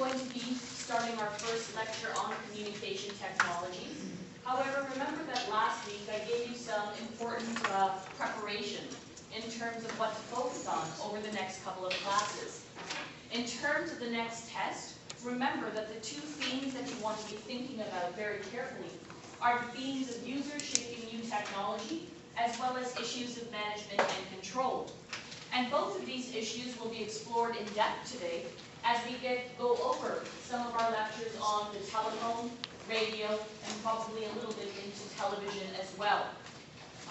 going to be starting our first lecture on communication technologies. However, remember that last week I gave you some important preparation in terms of what to focus on over the next couple of classes. In terms of the next test, remember that the two themes that you want to be thinking about very carefully are the themes of users shaping new technology, as well as issues of management and control. And both of these issues will be explored in depth today as we go over some of our lectures on the telephone, radio, and probably a little bit into television as well.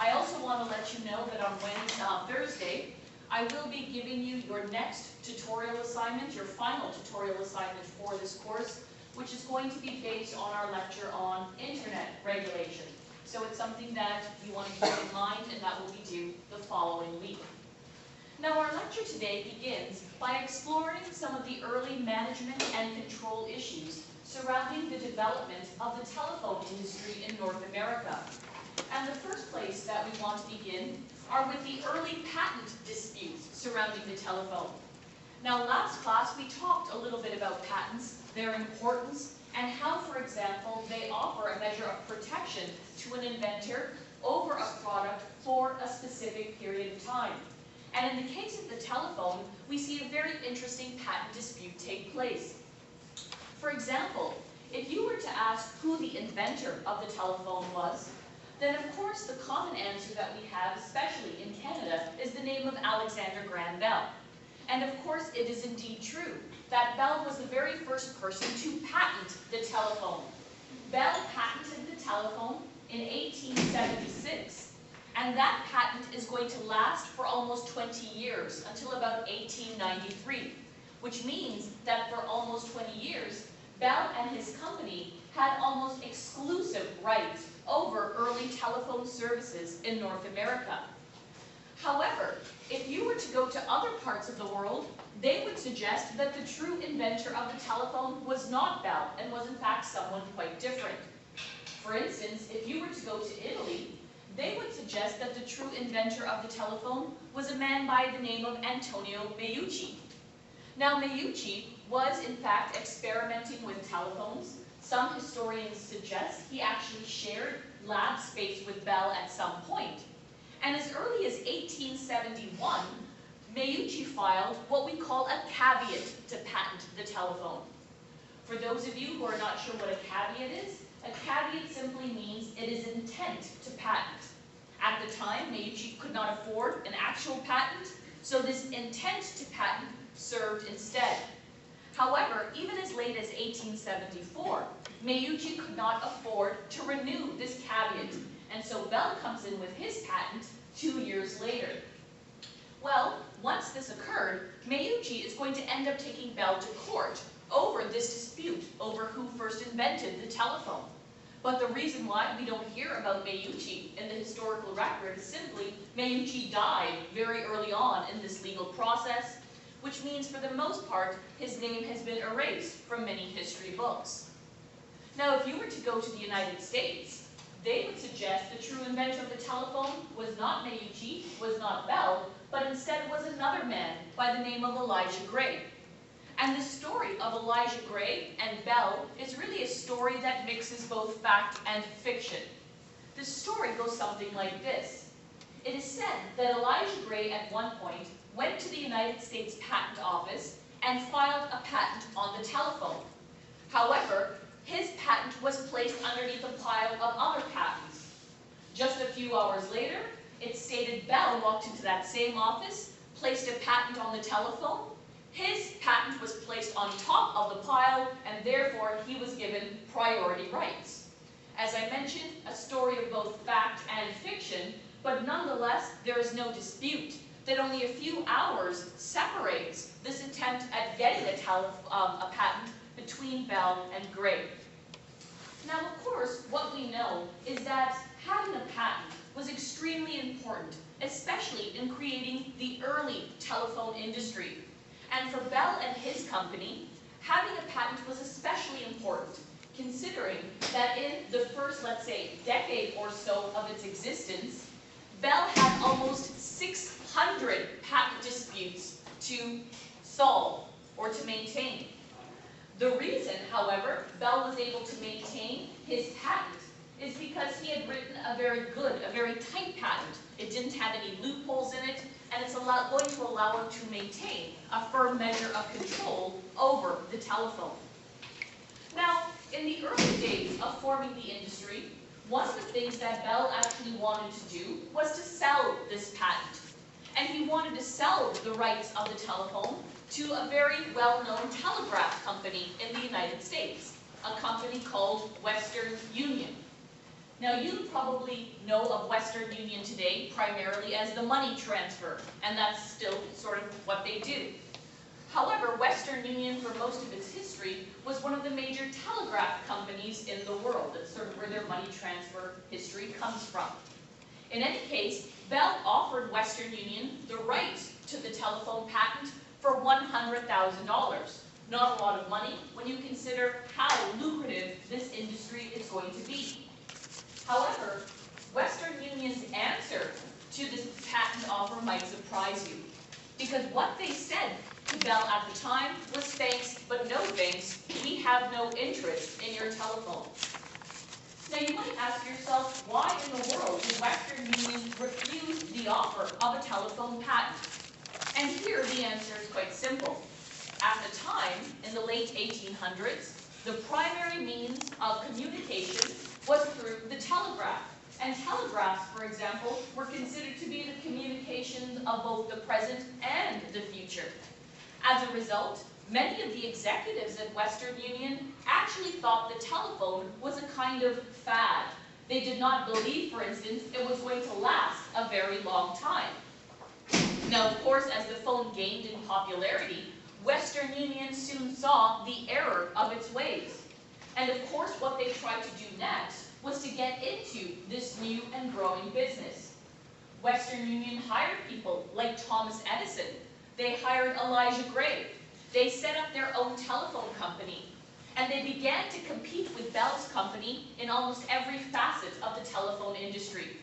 I also want to let you know that on Thursday, I will be giving you your next tutorial assignment, your final tutorial assignment for this course, which is going to be based on our lecture on internet regulation. So it's something that you want to keep in mind, and that will be due the following week. Now our lecture today begins by exploring some of the early management and control issues surrounding the development of the telephone industry in North America. And the first place that we want to begin are with the early patent disputes surrounding the telephone. Now last class we talked a little bit about patents, their importance, and how, for example, they offer a measure of protection to an inventor over a product for a specific period of time. And in the case of the telephone, we see a very interesting patent dispute take place. For example, if you were to ask who the inventor of the telephone was, then of course the common answer that we have, especially in Canada, is the name of Alexander Graham Bell. And of course it is indeed true that Bell was the very first person to patent the telephone. Bell patented the telephone in 1876. And that patent is going to last for almost 20 years, until about 1893, which means that for almost 20 years, Bell and his company had almost exclusive rights over early telephone services in North America. However, if you were to go to other parts of the world, they would suggest that the true inventor of the telephone was not Bell, and was in fact someone quite different. For instance, if you were to go to Italy, they would suggest that the true inventor of the telephone was a man by the name of Antonio Meucci. Now Meucci was in fact experimenting with telephones. Some historians suggest he actually shared lab space with Bell at some point. And as early as 1871, Meucci filed what we call a caveat to patent the telephone. For those of you who are not sure what a caveat is, a caveat simply means it is intent to patent. At the time, Meucci could not afford an actual patent, so this intent to patent served instead. However, even as late as 1874, Meucci could not afford to renew this caveat, and so Bell comes in with his patent 2 years later. Well, once this occurred, Meucci is going to end up taking Bell to court over this dispute over who first invented the telephone. But the reason why we don't hear about Meucci in the historical record is simply Meucci died very early on in this legal process, which means for the most part his name has been erased from many history books. Now if you were to go to the United States, they would suggest the true inventor of the telephone was not Meucci, was not Bell, but instead was another man by the name of Elijah Gray. And the story of Elijah Gray and Bell is really a story that mixes both fact and fiction. The story goes something like this. It is said that Elijah Gray at one point went to the United States Patent Office and filed a patent on the telephone. However, his patent was placed underneath a pile of other patents. Just a few hours later, it stated Bell walked into that same office, placed a patent on the telephone. His patent was placed on top of the pile, and therefore he was given priority rights. As I mentioned, a story of both fact and fiction, but nonetheless, there is no dispute that only a few hours separates this attempt at getting a patent between Bell and Gray. Now, of course, what we know is that having a patent was extremely important, especially in creating the early telephone industry. And for Bell and his company, having a patent was especially important, considering that in the first, let's say, decade or so of its existence, Bell had almost 600 patent disputes to solve or to maintain. The reason, however, Bell was able to maintain his patent is because he had written a very good, a very tight patent. It didn't have any loopholes in it, and it's going to allow him to maintain a firm measure of control over the telephone. Now, in the early days of forming the industry, one of the things that Bell actually wanted to do was to sell this patent. And he wanted to sell the rights of the telephone to a very well-known telegraph company in the United States, a company called Western Union. Now, you probably know of Western Union today primarily as the money transfer, and that's still sort of what they do. However, Western Union, for most of its history, was one of the major telegraph companies in the world. That's sort of where their money transfer history comes from. In any case, Bell offered Western Union the right to the telephone patent for $100,000. Not a lot of money when you consider how lucrative this industry is going to be. However, Western Union's answer to this patent offer might surprise you, because what they said to Bell at the time was thanks, but no thanks, we have no interest in your telephone. Now you might ask yourself, why in the world did Western Union refuse the offer of a telephone patent? And here the answer is quite simple. At the time, in the late 1800s, the primary means of communication was through the telegraph. And telegraphs, for example, were considered to be the communications of both the present and the future. As a result, many of the executives at Western Union actually thought the telephone was a kind of fad. They did not believe, for instance, it was going to last a very long time. Now, of course, as the phone gained in popularity, Western Union soon saw the error of its ways. And of course, what they tried to do next was to get into this new and growing business. Western Union hired people like Thomas Edison. They hired Elijah Gray. They set up their own telephone company. And they began to compete with Bell's company in almost every facet of the telephone industry.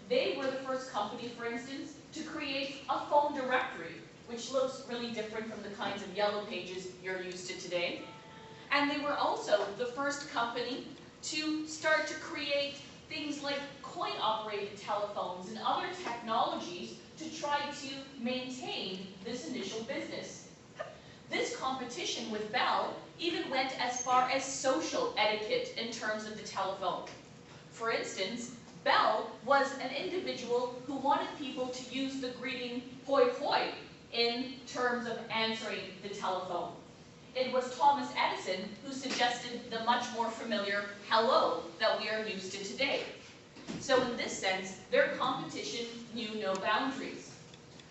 They were the first company, for instance, to create a phone directory, which looks really different from the kinds of yellow pages you're used to today. And they were also the first company to start to create things like coin-operated telephones and other technologies to try to maintain this initial business. This competition with Bell even went as far as social etiquette in terms of the telephone. For instance, Bell was an individual who wanted people to use the greeting "hoi hoi" in terms of answering the telephone. It was Thomas Edison who suggested the much more familiar hello that we are used to today. So in this sense, their competition knew no boundaries.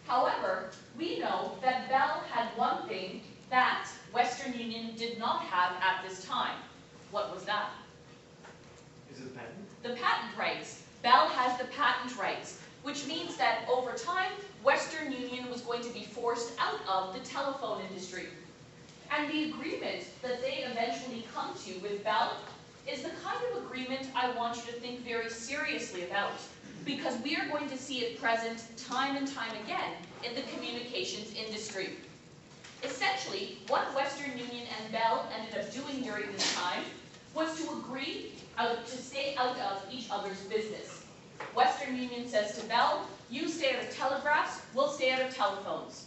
However, we know that Bell had one thing that Western Union did not have at this time. What was that? Is it a patent? The patent rights. Bell has the patent rights, which means that over time, Western Union was going to be forced out of the telephone industry. And the agreement that they eventually come to with Bell is the kind of agreement I want you to think very seriously about, because we are going to see it present time and time again in the communications industry. Essentially, what Western Union and Bell ended up doing during this time was to agree to stay out of each other's business. Western Union says to Bell, you stay out of telegraphs, we'll stay out of telephones.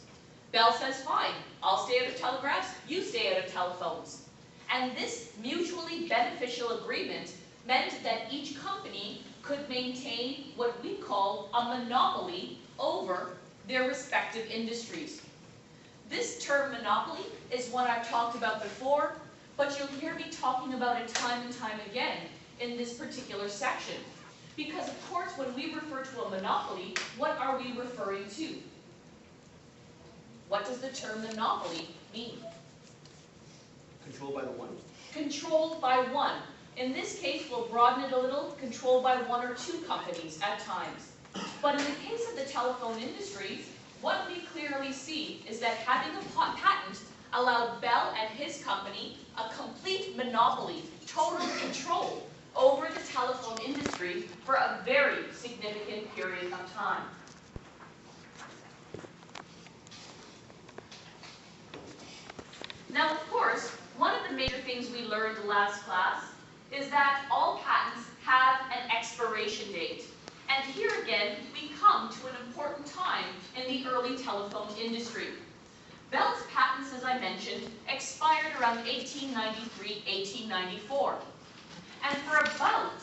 Bell says, fine, I'll stay out of telegraphs, you stay out of telephones. And this mutually beneficial agreement meant that each company could maintain what we call a monopoly over their respective industries. This term monopoly is one I've talked about before, but you'll hear me talking about it time and time again in this particular section. Because of course, when we refer to a monopoly, what are we referring to? What does the term monopoly mean? Controlled by the one? Controlled by one. In this case, we'll broaden it a little, controlled by one or two companies at times. But in the case of the telephone industry, what we clearly see is that having a patent allowed Bell and his company a complete monopoly, total control over the telephone industry for a very significant period of time. Now, of course, One of the major things we learned last class is that all patents have an expiration date. And here again, we come to an important time in the early telephone industry. Bell's patents, as I mentioned, expired around 1893, 1894. And for about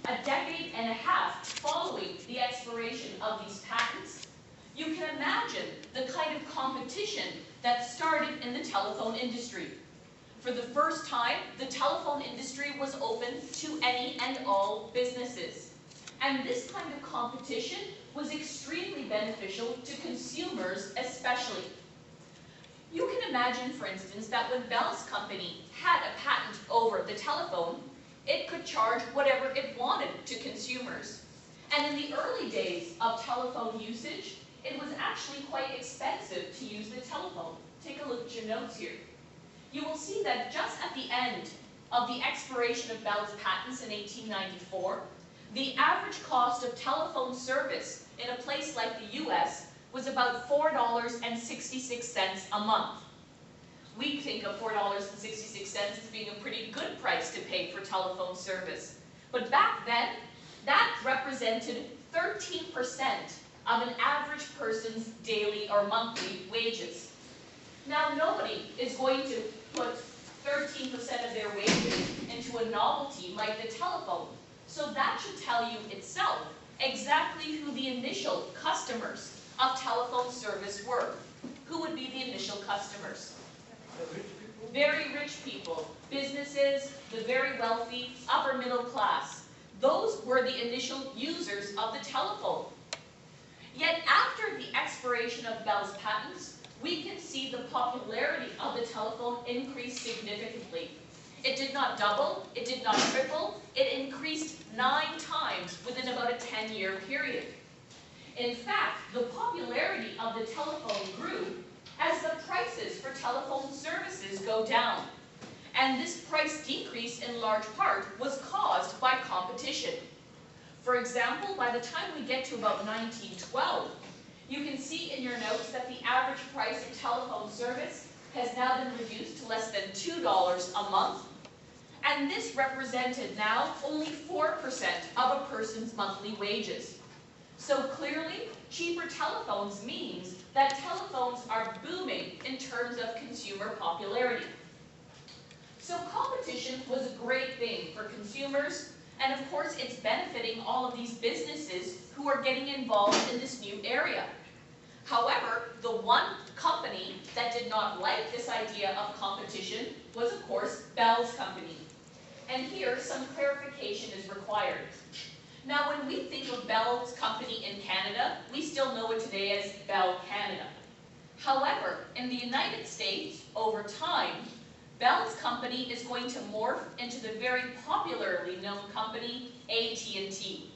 a decade and a half following the expiration of these patents, you can imagine the kind of competition that started in the telephone industry. For the first time, the telephone industry was open to any and all businesses. And this kind of competition was extremely beneficial to consumers especially. You can imagine, for instance, that when Bell's company had a patent over the telephone, it could charge whatever it wanted to consumers. And in the early days of telephone usage, it was actually quite expensive to use the telephone. Take a look at your notes here. You will see that just at the end of the expiration of Bell's patents in 1894, the average cost of telephone service in a place like the US was about $4.66 a month. We think of $4.66 as being a pretty good price to pay for telephone service. But back then, that represented 13% of an average person's daily or monthly wages. Now, nobody is going to put 13% of their wages into a novelty like the telephone. So that should tell you itself exactly who the initial customers of telephone service were. Who would be the initial customers? Very rich people, businesses, the very wealthy, upper middle class. Those were the initial users of the telephone. Yet after the expiration of Bell's patents, we can see the popularity of the telephone increase significantly. It did not double, it did not triple, it increased 9 times within about a 10-year period. In fact, the popularity of the telephone grew as the prices for telephone services go down. And this price decrease in large part was caused by competition. For example, by the time we get to about 1912, you can see in your notes that the average price of telephone service has now been reduced to less than $2 a month. And this represented now only 4% of a person's monthly wages. So clearly, cheaper telephones means that telephones are booming in terms of consumer popularity. So competition was a great thing for consumers, and of course it's benefiting all of these businesses who are getting involved in this new area. However, the one company that did not like this idea of competition was, of course, Bell's company. And here, some clarification is required. Now, when we think of Bell's company in Canada, we still know it today as Bell Canada. However, in the United States, over time, Bell's company is going to morph into the very popularly known company, AT&T.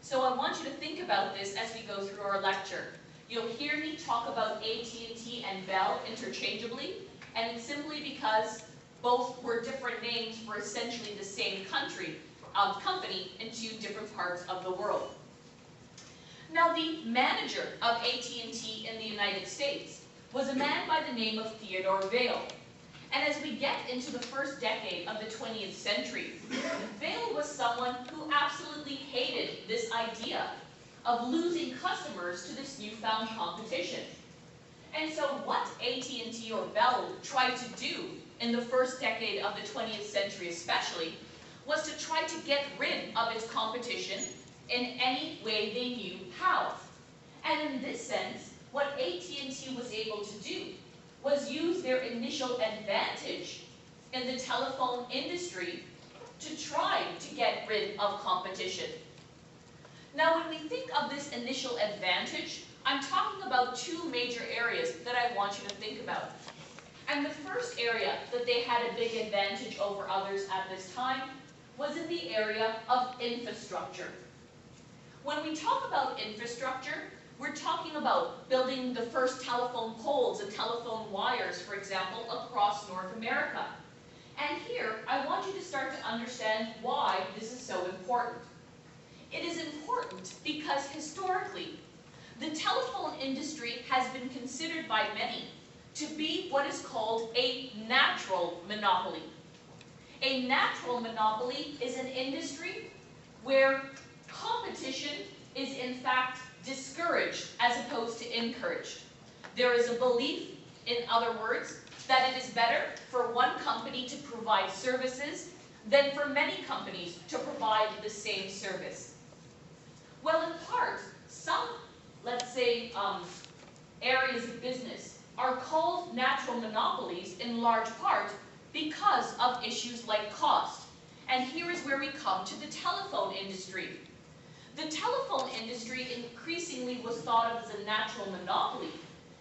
So I want you to think about this as we go through our lecture. You'll hear me talk about AT&T and Bell interchangeably, and it's simply because both were different names for essentially the same company in 2 different parts of the world. Now, the manager of AT&T in the United States was a man by the name of Theodore Vail. And as we get into the first decade of the 20th century, Vail was someone who absolutely hated this idea of losing customers to this newfound competition. And so what AT&T or Bell tried to do in the first decade of the 20th century especially was to try to get rid of its competition in any way they knew how. And in this sense, what AT&T was able to do was use their initial advantage in the telephone industry to try to get rid of competition. Now, when we think of this initial advantage, I'm talking about 2 major areas that I want you to think about. And the first area that they had a big advantage over others at this time was in the area of infrastructure. When we talk about infrastructure, we're talking about building the first telephone poles and telephone wires, for example, across North America. And here, I want you to start to understand why this is so important. It is important because historically, the telephone industry has been considered by many to be what is called a natural monopoly. monopoly. A natural monopoly is an industry where competition is in fact discouraged as opposed to encouraged. There is a belief, in other words, that it is better for one company to provide services than for many companies to provide the same service. Well, in part, some, let's say, areas of business are called natural monopolies in large part because of issues like cost. And here is where we come to the telephone industry. The telephone industry increasingly was thought of as a natural monopoly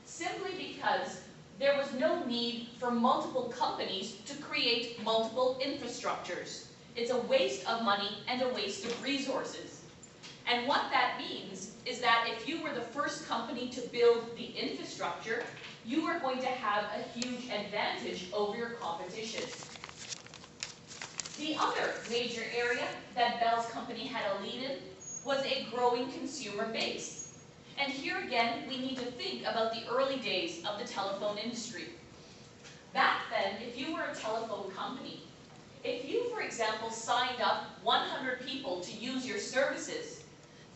simply because there was no need for multiple companies to create multiple infrastructures. It's a waste of money and a waste of resources. And what that means is that if you were the first company to build the infrastructure, you are going to have a huge advantage over your competition. The other major area that Bell's company had a lead in was a growing consumer base. And here again, we need to think about the early days of the telephone industry. Back then, if you were a telephone company, if you, for example, signed up 100 people to use your services,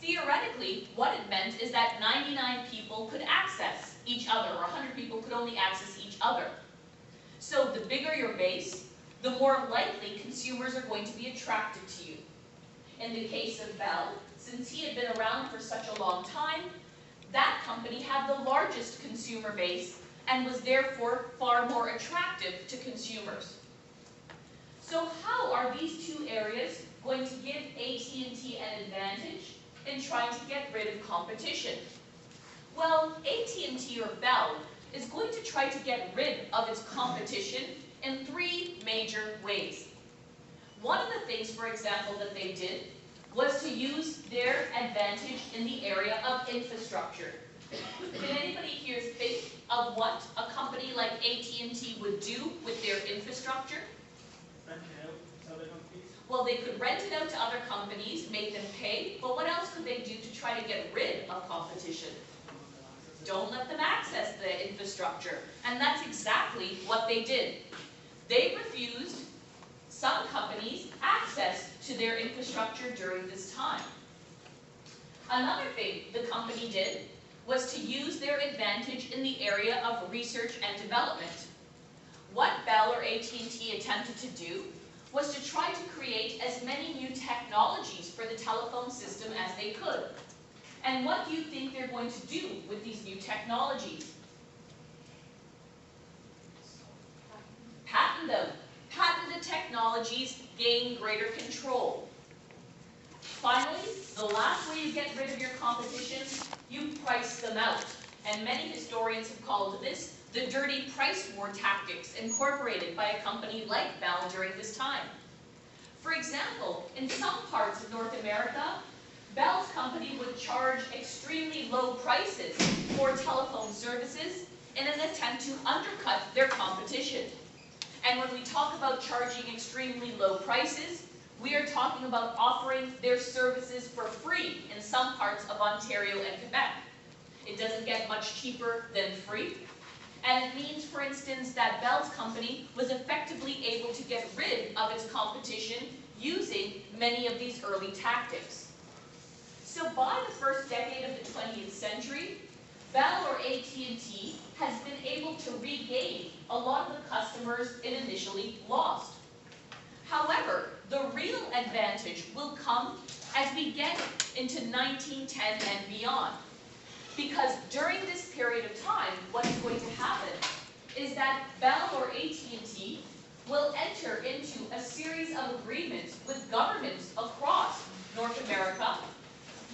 theoretically, what it meant is that 99 people could access each other, or 100 people could only access each other. So the bigger your base, the more likely consumers are going to be attracted to you. In the case of Bell, since he had been around for such a long time, that company had the largest consumer base and was therefore far more attractive to consumers. So how are these two areas going to give AT&T an advantage in trying to get rid of competition? Well, AT&T or Bell is going to try to get rid of its competition in three major ways. One of the things, for example, that they did was to use their advantage in the area of infrastructure. Can anybody here think of what a company like AT&T would do with their infrastructure? Rent it out to other companies. Well, they could rent it out to other companies, make them pay, but what else could they do to try to get rid of competition? Don't let them access the infrastructure. And that's exactly what they did. They refused some companies access to their infrastructure during this time. Another thing the company did was to use their advantage in the area of research and development. What Bell or AT&T attempted to do was to try to create as many new technologies for the telephone system as they could. And what do you think they're going to do with these new technologies? Patent them. Patented technologies gain greater control. Finally, the last way you get rid of your competition, you price them out. And many historians have called this the dirty price war tactics incorporated by a company like Bell during this time. For example, in some parts of North America, Bell's company would charge extremely low prices for telephone services in an attempt to undercut their competition. And when we talk about charging extremely low prices, we are talking about offering their services for free in some parts of Ontario and Quebec. It doesn't get much cheaper than free. And it means, for instance, that Bell's company was effectively able to get rid of its competition using many of these early tactics. So by the first decade of the 20th century, Bell or AT&T has been able to regain a lot of the customers it initially lost. However, the real advantage will come as we get into 1910 and beyond. Because during this period of time, what is going to happen is that Bell or AT&T will enter into a series of agreements with governments across North America,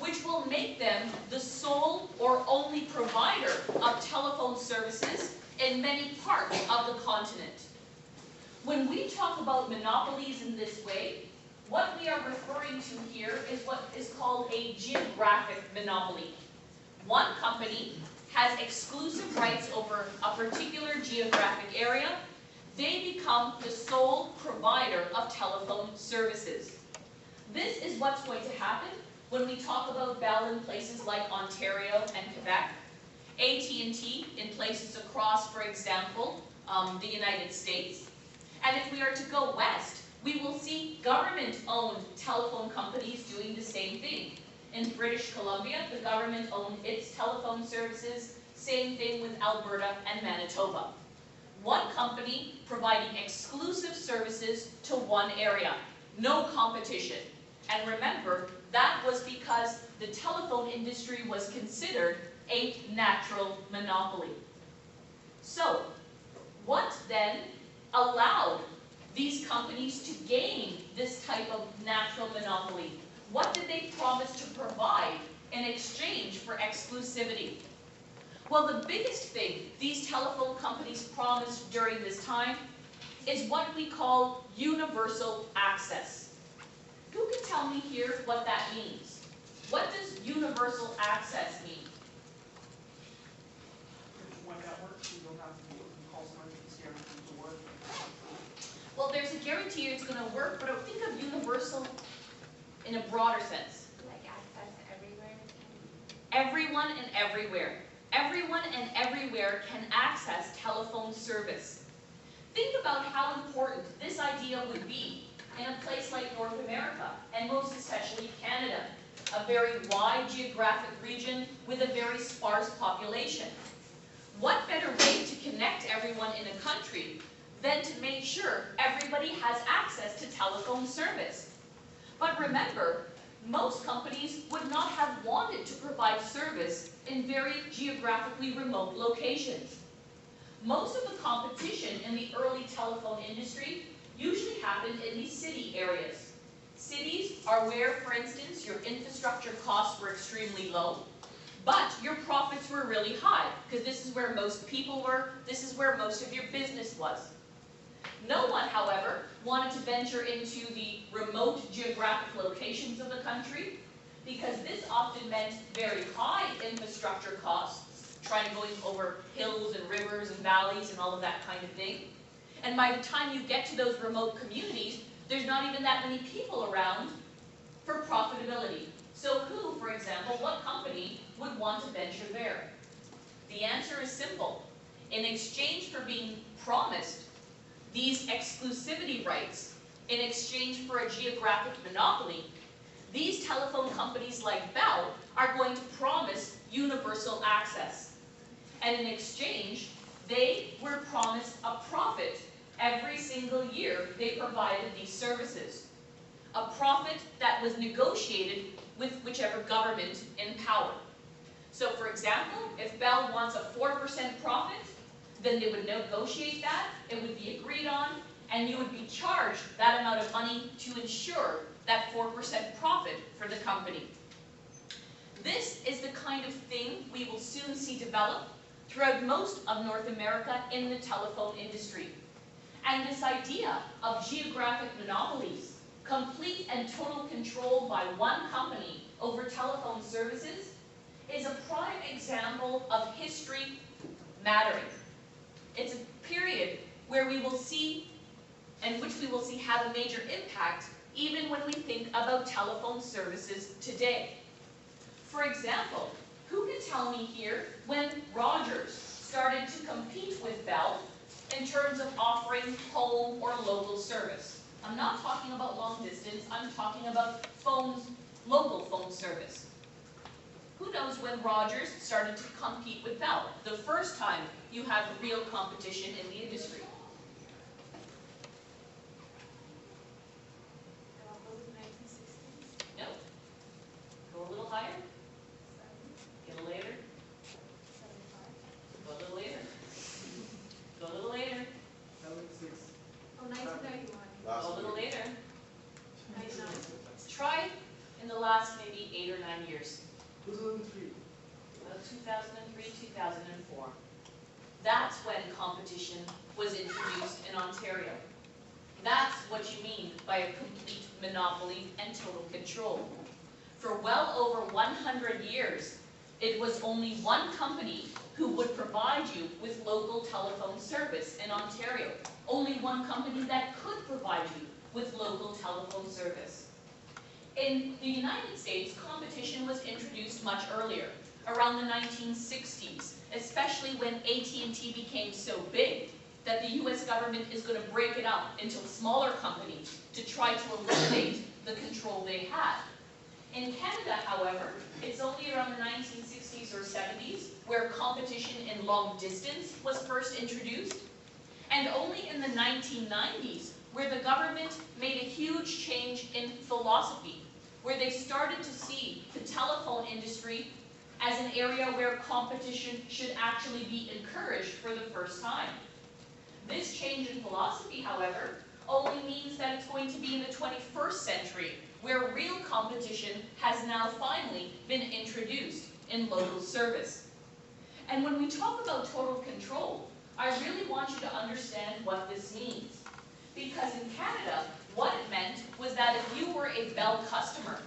which will make them the sole or only provider of telephone services in many parts of the continent. When we talk about monopolies in this way, what we are referring to here is what is called a geographic monopoly. One company has exclusive rights over a particular geographic area. They become the sole provider of telephone services. This is what's going to happen when we talk about Bell in places like Ontario and Quebec, AT&T in places across, for example, the United States. And if we are to go west, we will see government-owned telephone companies doing the same thing. In British Columbia, the government owned its telephone services, same thing with Alberta and Manitoba. One company providing exclusive services to one area, no competition. And remember, that was because the telephone industry was considered a natural monopoly. So, what then allowed these companies to gain this type of natural monopoly? What did they promise to provide in exchange for exclusivity? Well, the biggest thing these telephone companies promised during this time is what we call universal access. Who can tell me here what that means? What does universal access mean? When that works, you don't have to call someone to see everything to work. Well, there's a guarantee it's going to work, but I think of universal in a broader sense. Like access everywhere? Everyone and everywhere. Everyone and everywhere can access telephone service. Think about how important this idea would be in a place like North America, and most especially Canada, a very wide geographic region with a very sparse population. What better way to connect everyone in a country than to make sure everybody has access to telephone service? But remember, most companies would not have wanted to provide service in very geographically remote locations. Most of the competition in the early telephone industry usually happened in these city areas. Cities are where, for instance, your infrastructure costs were extremely low, but your profits were really high, because this is where most people were, this is where most of your business was. No one, however, wanted to venture into the remote geographic locations of the country, because this often meant very high infrastructure costs, going over hills and rivers and valleys and all of that kind of thing. And by the time you get to those remote communities, there's not even that many people around for profitability. So who, for example, what company would want to venture there? The answer is simple. In exchange for being promised these exclusivity rights, in exchange for a geographic monopoly, these telephone companies like Bell are going to promise universal access. And in exchange, they were promised a profit every single year they provided these services. A profit that was negotiated with whichever government in power. So for example, if Bell wants a 4% profit, then they would negotiate that, it would be agreed on, and you would be charged that amount of money to ensure that 4% profit for the company. This is the kind of thing we will soon see develop throughout most of North America in the telephone industry. And this idea of geographic monopolies, complete and total control by one company over telephone services, is a prime example of history mattering. It's a period where we will see, and which we will see have a major impact even when we think about telephone services today. For example, who can tell me here when Rogers started to compete with Bell in terms of offering home or local service? I'm not talking about long distance, I'm talking about phones, local phone service. Who knows when Rogers started to compete with Bell? The first time you have real competition in the industry. No? Go a little higher? Get a later? Go a little later? Go a little later? 76. Oh, 1991. Go a little later? Try in the last maybe 8 or 9 years. 2003. 2003, 2004. That's when competition was introduced in Ontario. That's what you mean by a complete monopoly and total control. For well over 100 years, it was only one company who would provide you with local telephone service in Ontario. Only one company that could provide you with local telephone service. In the United States, competition was introduced much earlier, around the 1960s, especially when AT&T became so big. that the US government is going to break it up into smaller companies to try to eliminate the control they had. In Canada, however, it's only around the 1960s or 70s where competition in long distance was first introduced, and only in the 1990s where the government made a huge change in philosophy, where they started to see the telephone industry as an area where competition should actually be encouraged for the first time. This change in philosophy, however, only means that it's going to be in the 21st century where real competition has now finally been introduced in local service. And when we talk about total control, I really want you to understand what this means. Because in Canada, what it meant was that if you were a Bell customer,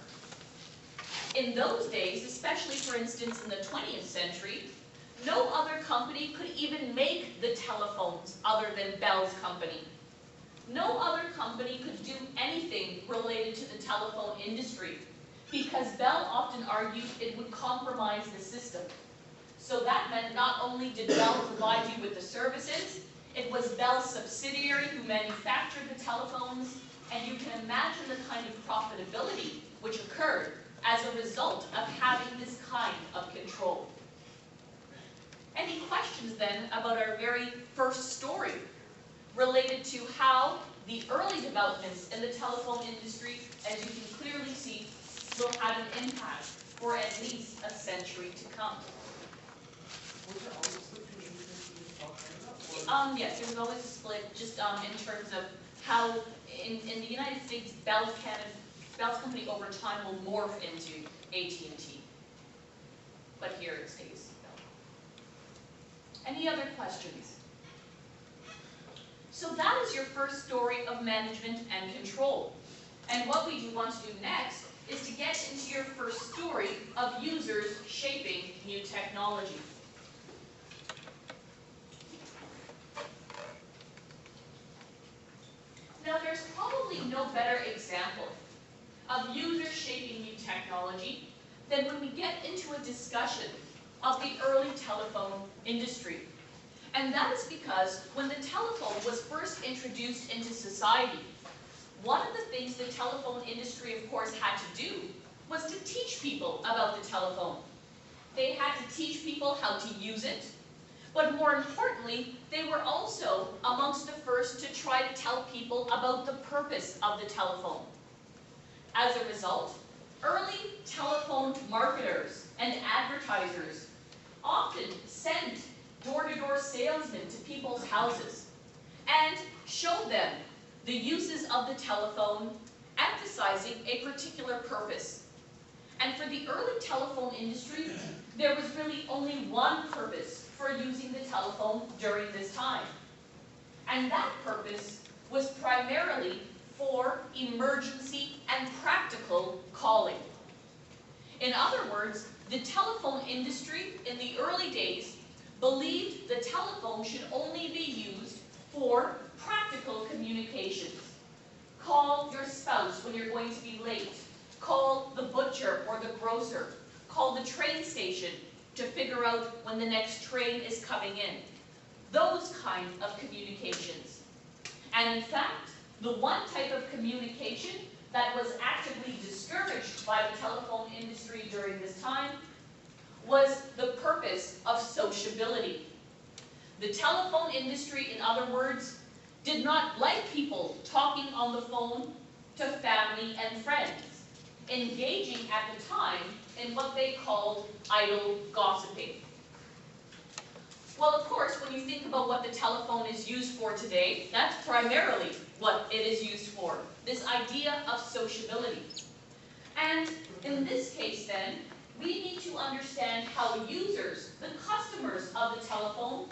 in those days, especially for instance in the 20th century, no other company could even make the telephones other than Bell's company. No other company could do anything related to the telephone industry because Bell often argued it would compromise the system. So that meant not only did Bell provide you with the services, it was Bell's subsidiary who manufactured the telephones, and you can imagine the kind of profitability which occurred as a result of having this kind of control. Any questions then about our very first story related to how the early developments in the telephone industry, as you can clearly see, will have an impact for at least a century to come? Was there always a split between English and Canada? Yes, there was always a split just in terms of how in the United States, Bell's company over time will morph into AT&T. But here it stays Bell. Any other questions? So that is your first story of management and control. And what we do want to do next is to get into your first story of users shaping new technology. Now there's probably no better example of users shaping new technology than when we get into a discussion of the early telephone industry. And that is because when the telephone was first introduced into society, one of the things the telephone industry, of course, had to do was to teach people about the telephone. They had to teach people how to use it, but more importantly, they were also amongst the first to try to tell people about the purpose of the telephone. As a result, early telephone marketers and advertisers often sent door-to-door salesmen to people's houses and showed them the uses of the telephone, emphasizing a particular purpose. And for the early telephone industry, there was really only one purpose for using the telephone during this time. And that purpose was primarily for emergency and practical calling. In other words, the telephone industry in the early days believed the telephone should only be used for practical communications. Call your spouse when you're going to be late. Call the butcher or the grocer. Call the train station to figure out when the next train is coming in. Those kind of communications. And in fact, the one type of communication that was actively discouraged by the telephone industry during this time was the purpose of sociability. The telephone industry, in other words, did not like people talking on the phone to family and friends, engaging at the time in what they called idle gossiping. Well, of course, when you think about what the telephone is used for today, that's primarily what it is used for, this idea of sociability. And in this case, then, we need to understand how users, the customers of the telephone,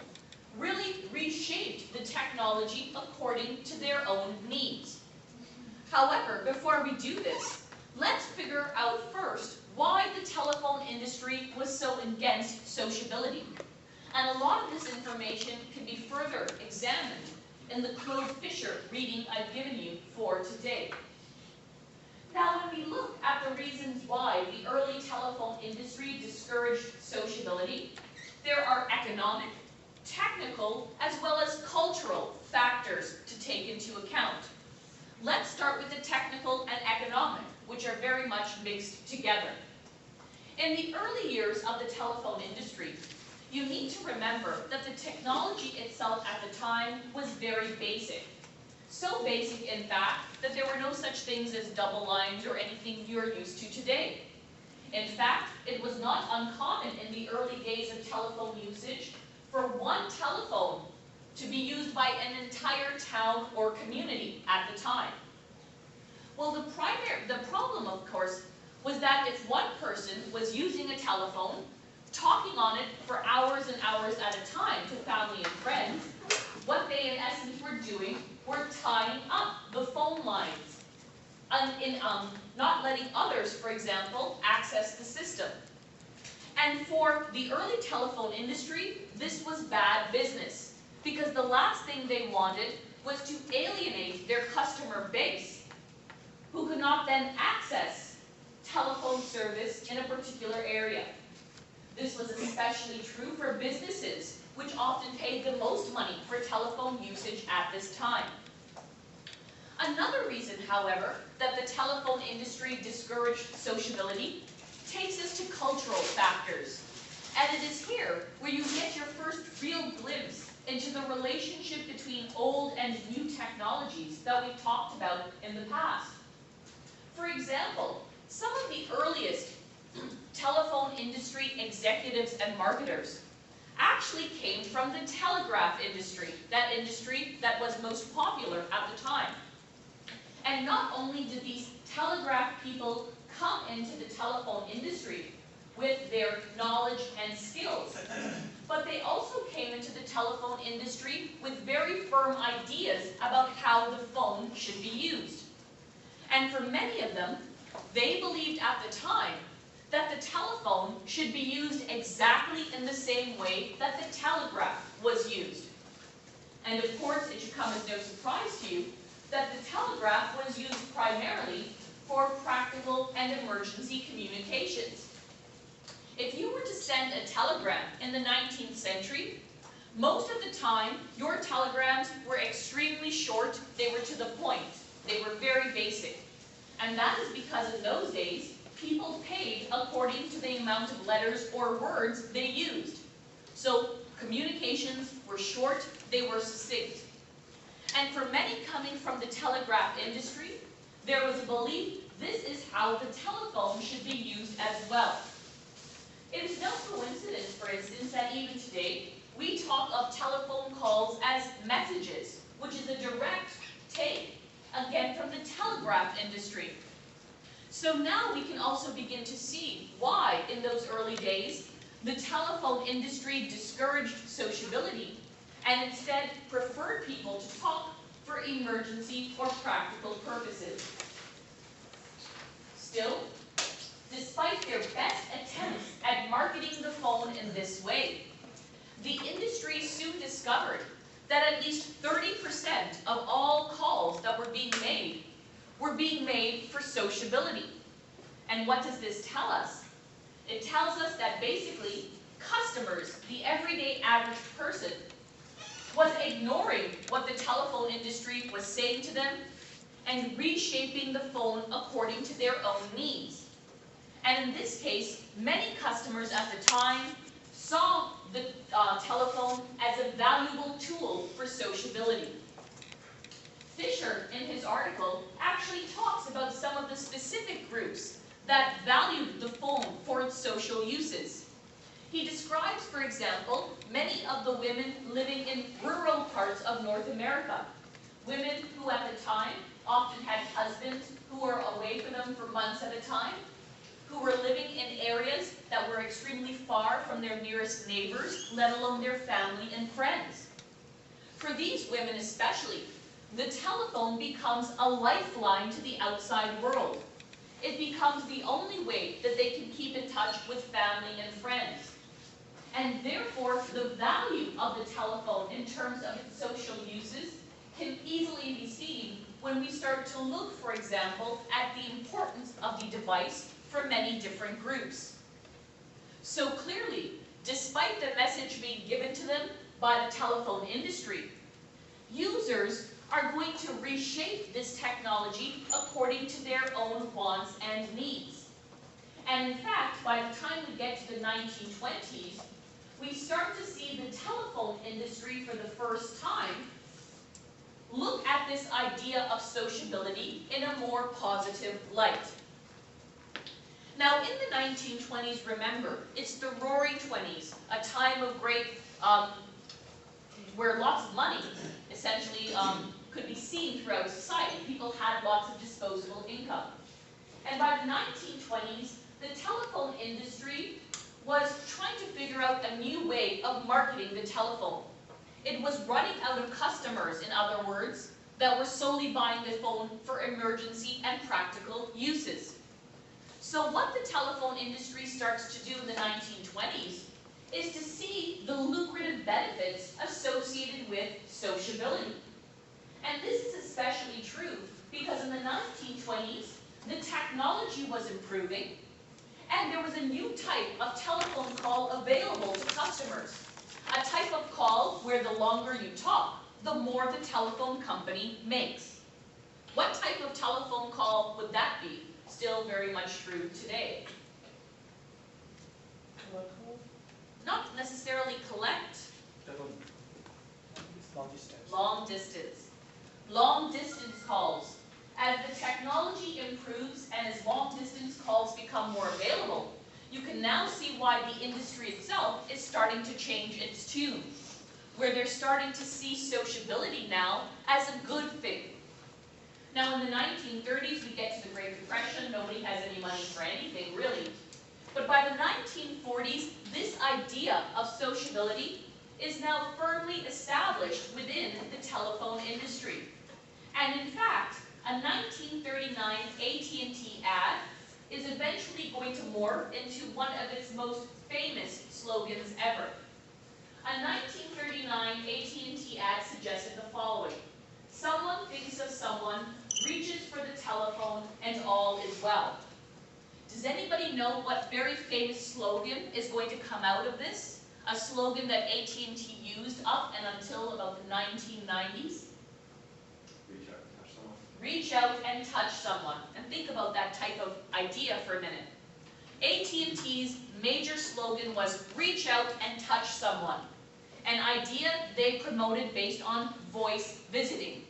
really reshaped the technology according to their own needs. However, before we do this, let's figure out first why the telephone industry was so against sociability. And a lot of this information can be further examined in the Claude Fisher reading I've given you for today. Now, when we look at the reasons why the early telephone industry discouraged sociability, there are economic, technical as well as cultural factors to take into account. Let's start with the technical and economic, which are very much mixed together. In the early years of the telephone industry, you need to remember that the technology itself at the time was very basic. So basic, in fact, that there were no such things as double lines or anything you're used to today. In fact, it was not uncommon in the early days of telephone usage for one telephone to be used by an entire town or community at the time. Well, the problem, of course, was that if one person was using a telephone, talking on it for hours and hours at a time to family and friends, what they in essence were doing were tying up the phone lines, not letting others, for example, access the system. And for the early telephone industry, this was bad business, because the last thing they wanted was to alienate their customer base, who could not then access telephone service in a particular area. This was especially true for businesses, which often paid the most money for telephone usage at this time. Another reason, however, that the telephone industry discouraged sociability takes us to cultural factors. And it is here where you get your first real glimpse into the relationship between old and new technologies that we've talked about in the past. For example, some of the earliest telephone industry executives and marketers actually came from the telegraph industry, that industry that was most popular at the time. And not only did these telegraph people come into the telephone industry with their knowledge and skills, but they also came into the telephone industry with very firm ideas about how the phone should be used. And for many of them, they believed at the time that the telephone should be used exactly in the same way that the telegraph was used. And of course, it should come as no surprise to you that the telegraph was used primarily for practical and emergency communications. If you were to send a telegram in the 19th century, most of the time, your telegrams were extremely short, they were to the point, they were very basic. And that is because in those days, people paid according to the amount of letters or words they used. So communications were short, they were succinct. And for many coming from the telegraph industry, there was a belief this is how the telephone should be used as well. It is no coincidence, for instance, that even today, we talk of telephone calls as messages, which is a direct take, again, from the telegraph industry. So now we can also begin to see why, in those early days, the telephone industry discouraged sociability and instead preferred people to talk for emergency or practical purposes. Still, despite their best attempts at marketing the phone in this way, the industry soon discovered that at least 30% of all calls that were being made for sociability. And what does this tell us? It tells us that basically customers, the everyday average person, was ignoring what the telephone industry was saying to them and reshaping the phone according to their own needs. And in this case, many customers at the time saw the telephone as a valuable tool for sociability. Fisher, in his article, actually talks about some of the specific groups that valued the phone for its social uses. He describes, for example, many of the women living in rural parts of North America. Women who at the time often had husbands who were away from them for months at a time, who were living in areas that were extremely far from their nearest neighbors, let alone their family and friends. For these women especially, the telephone becomes a lifeline to the outside world. It becomes the only way that they can keep in touch with family and friends. And therefore, the value of the telephone in terms of its social uses can easily be seen when we start to look, for example, at the importance of the device for many different groups. So clearly, despite the message being given to them by the telephone industry. Users are going to reshape this technology according to their own wants and needs. And in fact, by the time we get to the 1920s, we start to see the telephone industry for the first time look at this idea of sociability in a more positive light. Now, in the 1920s, remember, it's the roaring 20s, a time of great, where lots of money, essentially, could be seen throughout society. People had lots of disposable income. And by the 1920s, the telephone industry was trying to figure out a new way of marketing the telephone. It was running out of customers, in other words, that were solely buying the phone for emergency and practical uses. So what the telephone industry starts to do in the 1920s is to see the lucrative benefits associated with sociability. And this is especially true because in the 1920s, the technology was improving, and there was a new type of telephone call available to customers. A type of call where the longer you talk, the more the telephone company makes. What type of telephone call would that be? Still very much true today. Not necessarily collect. Long distance. Long distance. Long distance calls. As the technology improves and as long distance calls become more available, you can now see why the industry itself is starting to change its tune, where they're starting to see sociability now as a good thing. Now in the 1930s, we get to the Great Depression. Nobody has any money for anything, really. But by the 1940s, this idea of sociability is now firmly established within the telephone industry. And in fact, a 1939 AT&T ad is eventually going to morph into one of its most famous slogans ever. A 1939 AT&T ad suggested the following: "Someone thinks of someone, reaches for the telephone, and all is well." Does anybody know what very famous slogan is going to come out of this? A slogan that AT&T used up and until about the 1990s? Reach out and touch someone. And think about that type of idea for a minute. AT&T's major slogan was reach out and touch someone, an idea they promoted based on voice visiting.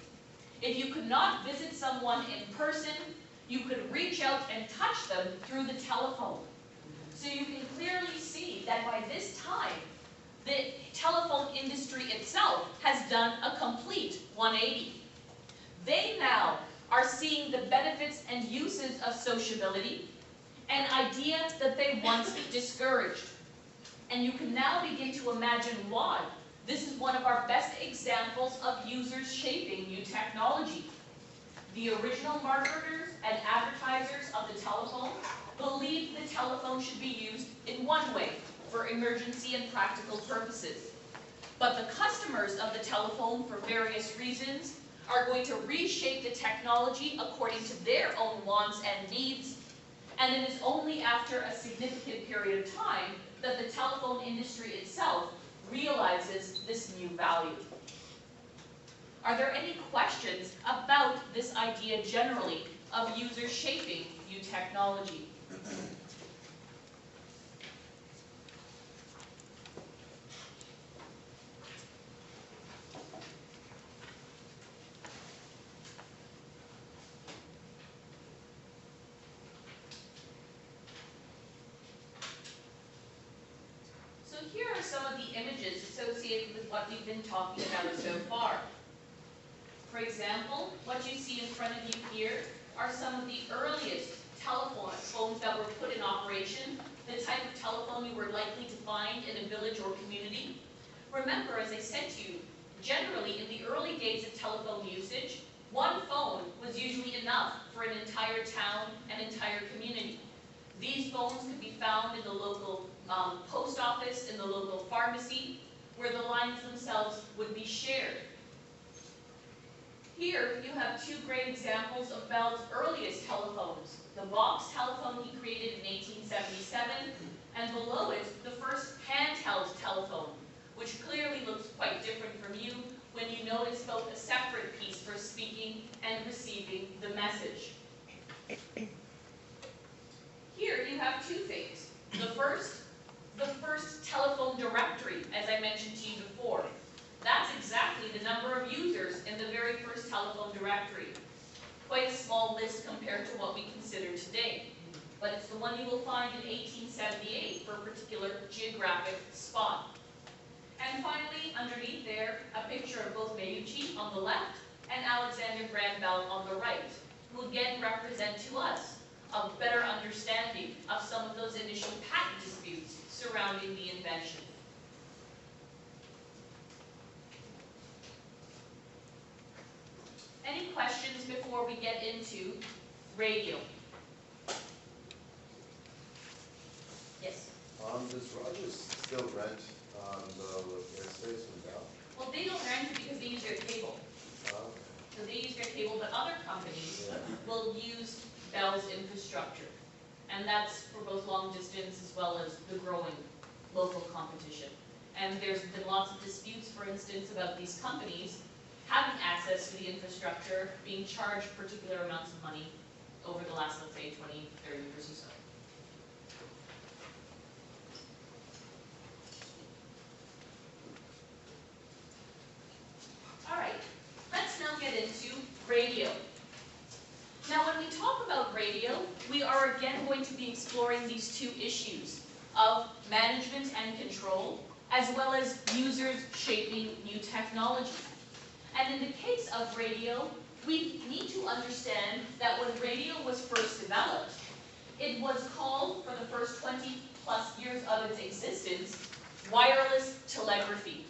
If you could not visit someone in person, you could reach out and touch them through the telephone. So you can clearly see that by this time, the telephone industry itself has done a complete 180. They now are seeing the benefits and uses of sociability, an idea that they once discouraged. And you can now begin to imagine why. This is one of our best examples of users shaping new technology. The original marketers and advertisers of the telephone believed the telephone should be used in one way, for emergency and practical purposes. But the customers of the telephone, for various reasons, are going to reshape the technology according to their own wants and needs, and it is only after a significant period of time that the telephone industry itself realizes this new value. Are there any questions about this idea generally of users shaping new technology? So here are some of the images associated with what we've been talking about so far. For example, what you see in front of you here are some of the earliest telephones that were put in operation, the type of telephone you were likely to find in a village or community. Remember, as I said to you, generally in the early days of telephone usage, one phone was usually enough for an entire town and entire community. These phones could be found in the local post office, in the local pharmacy, where the lines themselves would be shared. Here you have two great examples of Bell's earliest telephones. The box telephone he created in 1877, and below it, the first handheld telephone, which clearly looks quite different from you when you notice both a separate piece for speaking and receiving the message. Here you have two things. The first telephone directory, as I mentioned to you before. That's exactly the number of users in the very first telephone directory. Quite a small list compared to what we consider today. But it's the one you will find in 1878 for a particular geographic spot. And finally, underneath there, a picture of both Meucci on the left and Alexander Graham Bell on the right, who again represent to us a better understanding of some of those initial patent disputes surrounding the invention. Any questions before we get into radio? Yes? Does Rogers still rent the airspace from Bell? Well, they don't rent it because they use their cable. So they use their cable, but other companies will use Bell's infrastructure. And that's for both long distance as well as the growing local competition. And there's been lots of disputes, for instance, about these companies having access to the infrastructure, being charged particular amounts of money over the last, let's say, 20, 30 years or so. All right, let's now get into radio. Now, when we talk about radio, we are again going to be exploring these two issues of management and control, as well as users shaping new technology. And in the case of radio, we need to understand that when radio was first developed, it was called, for the first 20 plus years of its existence, wireless telegraphy.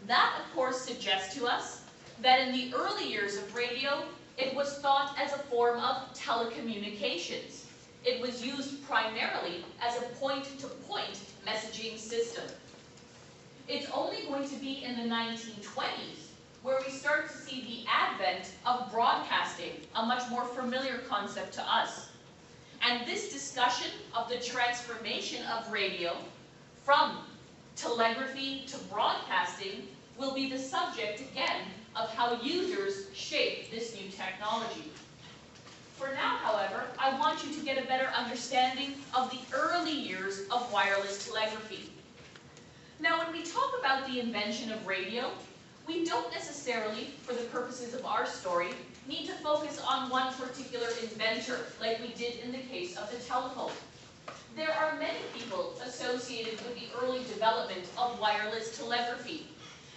That, of course, suggests to us that in the early years of radio, it was thought as a form of telecommunications. It was used primarily as a point-to-point messaging system. It's only going to be in the 1920s where we start to see the advent of broadcasting, a much more familiar concept to us. And this discussion of the transformation of radio from telegraphy to broadcasting will be the subject, again, of how users shape this new technology. For now, however, I want you to get a better understanding of the early years of wireless telegraphy. Now, when we talk about the invention of radio, we don't necessarily, for the purposes of our story, need to focus on one particular inventor, like we did in the case of the telephone. There are many people associated with the early development of wireless telegraphy.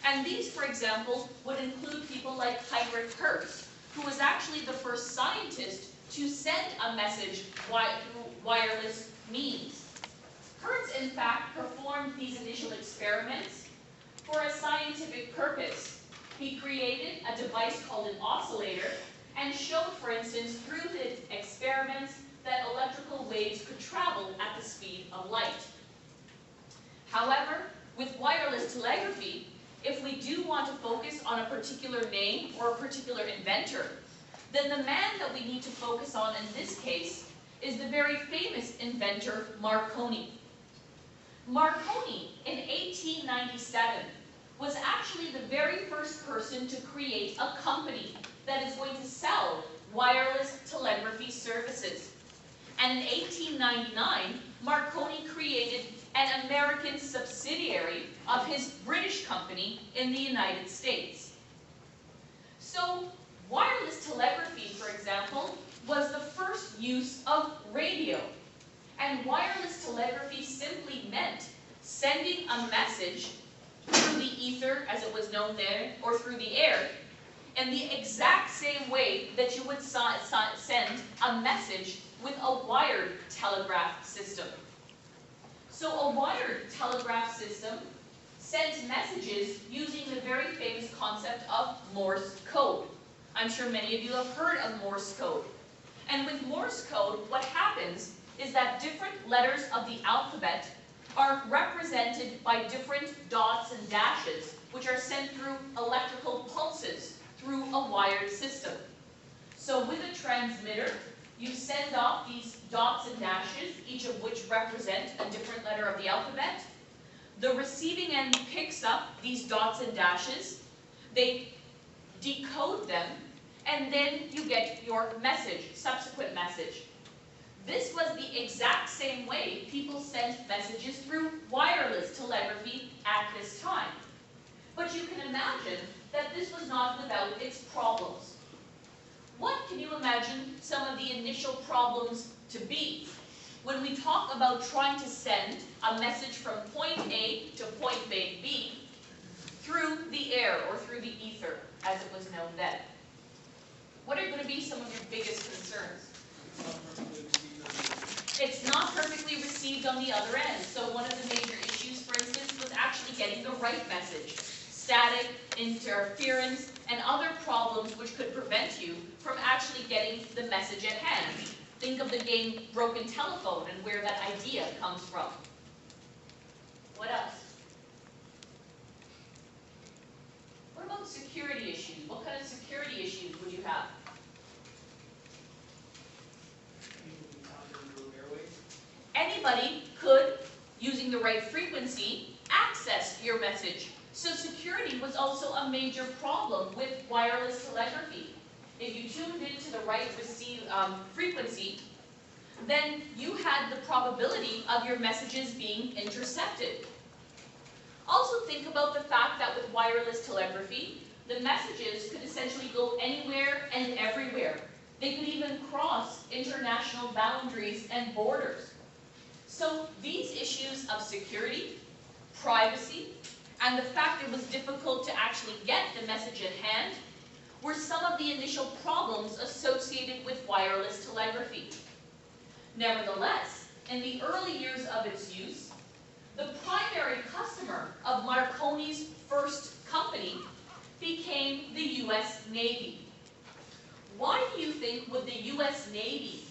And these, for example, would include people like Heinrich Hertz, who was actually the first scientist to send a message through wireless means. Hertz, in fact, performed these initial experiments for a scientific purpose. He created a device called an oscillator and showed, for instance, through his experiments that electrical waves could travel at the speed of light. However, with wireless telegraphy, if we do want to focus on a particular name or a particular inventor, then the man that we need to focus on in this case is the very famous inventor Marconi. Marconi, in 1897, was actually the very first person to create a company that is going to sell wireless telegraphy services. And in 1899, Marconi created an American subsidiary of his British company in the United States. So, wireless telegraphy, for example, was the first use of radio. And wireless telegraphy simply meant sending a message through the ether, as it was known there, or through the air, in the exact same way that you would send a message with a wired telegraph system. So a wired telegraph system sent messages using the very famous concept of Morse code. I'm sure many of you have heard of Morse code. And with Morse code, what happens is that different letters of the alphabet are represented by different dots and dashes, which are sent through electrical pulses through a wired system. So with a transmitter, you send off these dots and dashes, each of which represent a different letter of the alphabet. The receiving end picks up these dots and dashes, they decode them, and then you get your message, subsequent message. This was the exact same way people sent messages through wireless telegraphy at this time. But you can imagine that this was not without its problems. What can you imagine some of the initial problems to be when we talk about trying to send a message from point A to point B through the air or through the ether, as it was known then? What are going to be some of your biggest concerns? It's not perfectly received on the other end. So one of the major issues, for instance, was actually getting the right message. Static, interference, and other problems which could prevent you from actually getting the message at hand. Think of the game Broken Telephone and where that idea comes from. What else? What about security issues? What kind of security issues would you have? Anybody could, using the right frequency, access your message. So security was also a major problem with wireless telegraphy. If you tuned into the right frequency, then you had the probability of your messages being intercepted. Also think about the fact that with wireless telegraphy, the messages could essentially go anywhere and everywhere. They could even cross international boundaries and borders. So these issues of security, privacy, and the fact it was difficult to actually get the message at hand were some of the initial problems associated with wireless telegraphy. Nevertheless, in the early years of its use, the primary customer of Marconi's first company became the U.S. Navy. Why do you think would the U.S. Navy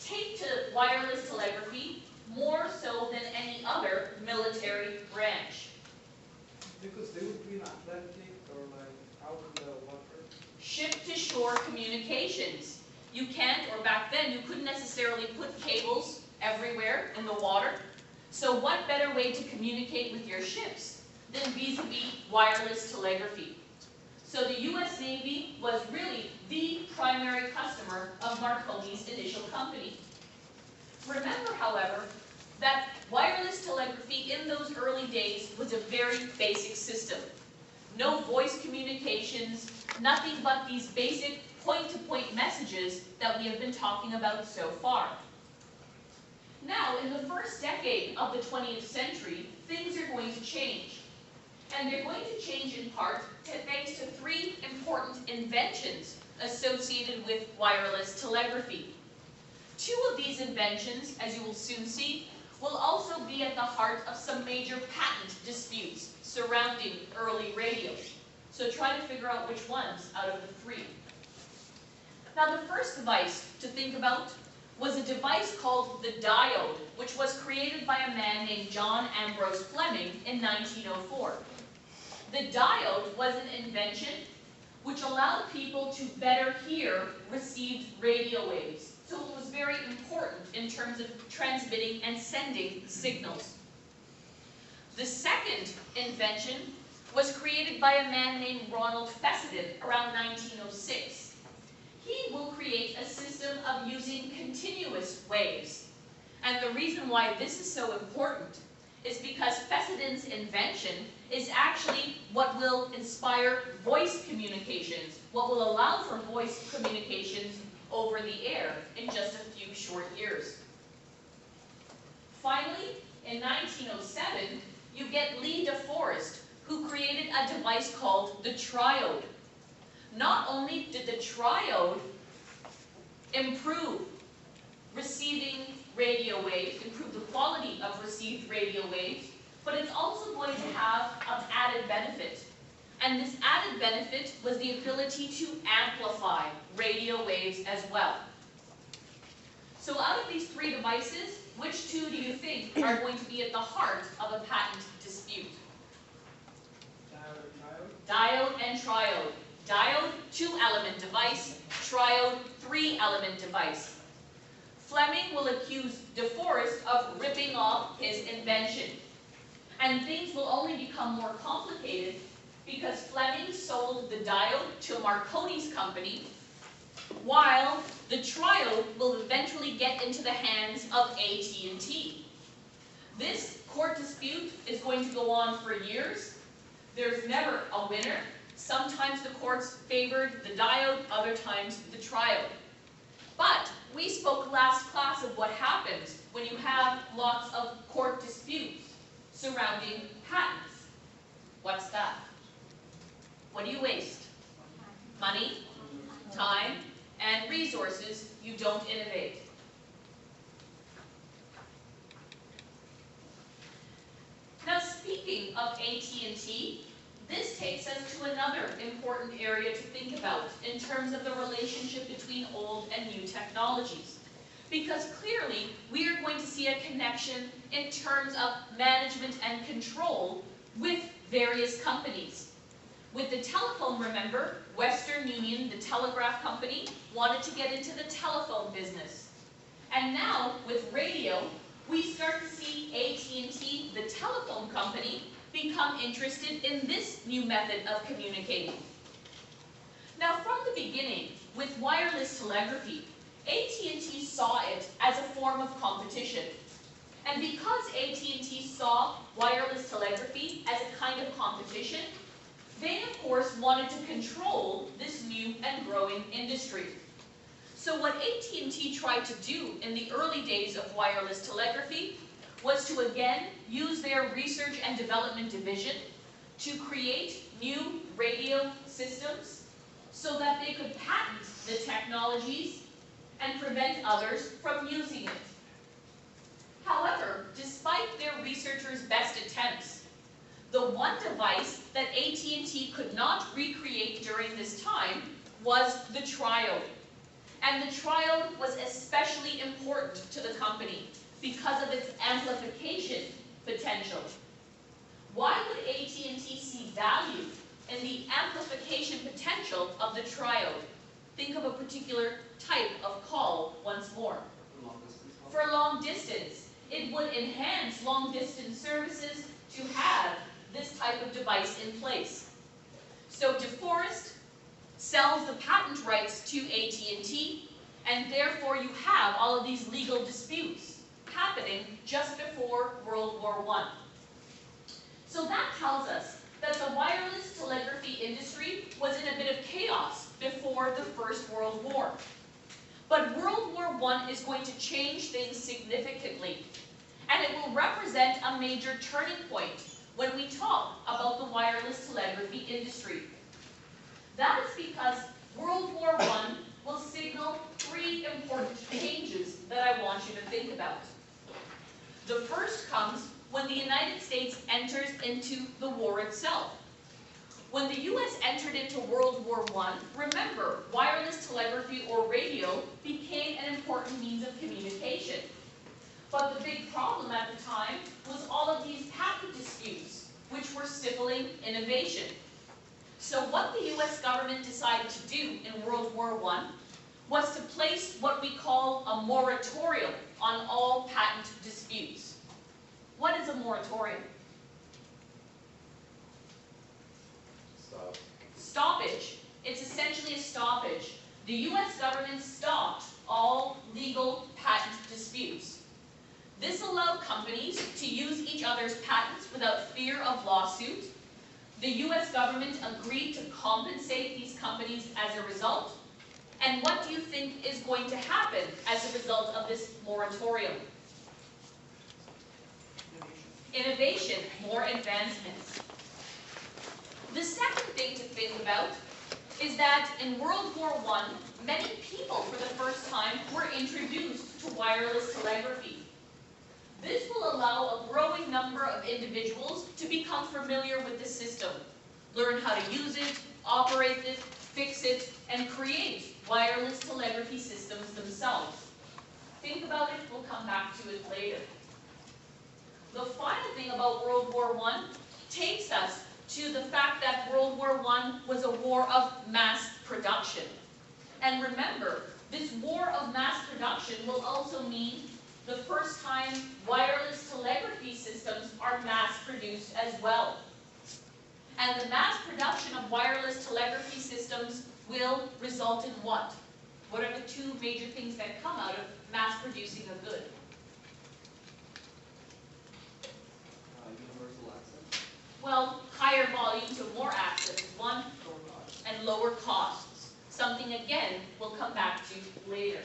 take to wireless telegraphy more so than any other military branch? Because they would be in Atlantic or like out in the water. Ship-to-shore communications. You can't, or back then, you couldn't necessarily put cables everywhere in the water. So what better way to communicate with your ships than vis-a-vis wireless telegraphy? So the U.S. Navy was really the primary customer of Marconi's initial company. Remember, however, that wireless telegraphy in those early days was a very basic system. No voice communications, nothing but these basic point-to-point messages that we have been talking about so far. Now, in the first decade of the 20th century, things are going to change. And they're going to change in part thanks to three important inventions associated with wireless telegraphy. Two of these inventions, as you will soon see, will also be at the heart of some major patent disputes surrounding early radio. So try to figure out which ones out of the three. Now the first device to think about was a device called the diode, which was created by a man named John Ambrose Fleming in 1904. The diode was an invention which allowed people to better hear received radio waves. So it was very important in terms of transmitting and sending signals. The second invention was created by a man named Ronald Fessenden around 1906. He will create a system of using continuous waves. And the reason why this is so important is because Fessenden's invention is actually what will inspire voice communications, what will allow for voice communications over the air in just a few short years. Finally, in 1907, you get Lee DeForest, who created a device called the triode. Not only did the triode improve receiving radio waves, improve the quality of received radio waves, but it's also going to have an added benefit. And this added benefit was the ability to amplify radio waves as well. So out of these three devices, which two do you think are going to be at the heart of a patent dispute? Diode and triode. Diode, 2-element device. Triode, 3-element device. Fleming will accuse DeForest of ripping off his invention. And things will only become more complicated because Fleming sold the diode to Marconi's company, while the triode will eventually get into the hands of AT&T. This court dispute is going to go on for years. There's never a winner. Sometimes the courts favored the diode, other times the triode. But we spoke last class of what happens when you have lots of court disputes surrounding patents. What's that? What do you waste? Money, time, and resources. You don't innovate. Now, speaking of AT&T, this takes us to another important area to think about in terms of the relationship between old and new technologies. Because clearly, we are going to see a connection in terms of management and control with various companies. With the telephone, remember, Western Union, the telegraph company, wanted to get into the telephone business. And now, with radio, we start to see AT&T, the telephone company, become interested in this new method of communicating. Now, from the beginning, with wireless telegraphy, AT&T saw it as a form of competition. And because AT&T saw wireless telegraphy as a kind of competition, they, of course, wanted to control this new and growing industry. So what AT&T tried to do in the early days of wireless telegraphy was to again use their research and development division to create new radio systems so that they could patent the technologies and prevent others from using it. However, despite their researchers' best attempts, the one device that AT&T could not recreate during this time was the triode. And the triode was especially important to the company because of its amplification potential. Why would AT&T see value in the amplification potential of the triode? Think of a particular type of call once more. For long distance, it would enhance long distance services to have this type of device in place. So DeForest sells the patent rights to AT&T, and therefore you have all of these legal disputes happening just before World War I. So that tells us that the wireless telegraphy industry was in a bit of chaos before the First World War. But World War I is going to change things significantly, and it will represent a major turning point when we talk about the wireless telegraphy industry. That is because World War I will signal three important changes that I want you to think about. The first comes when the United States enters into the war itself. When the US entered into World War I, remember, wireless telegraphy or radio became an important means of communication. But the big problem at the time was all of these patent disputes, which were stifling innovation. So what the US government decided to do in World War I was to place what we call a moratorium on all patent disputes. What is a moratorium? Stop. Stoppage. It's essentially a stoppage. The US government stopped all legal patent disputes. This allowed companies to use each other's patents without fear of lawsuit. The US government agreed to compensate these companies as a result. And what do you think is going to happen as a result of this moratorium? Innovation, more advancements. The second thing to think about is that in World War I, many people for the first time were introduced to wireless telegraphy. This will allow a growing number of individuals to become familiar with the system, learn how to use it, operate it, fix it, and create wireless telegraphy systems themselves. Think about it, we'll come back to it later. The final thing about World War I takes us to the fact that World War I was a war of mass production. And remember, this war of mass production will also mean the first time wireless telegraphy systems are mass-produced as well. And the mass production of wireless telegraphy systems will result in what? What are the two major things that come out of mass producing a good? Universal access. Well, higher volumes of more access is one, and lower costs. Something, again, we'll come back to later.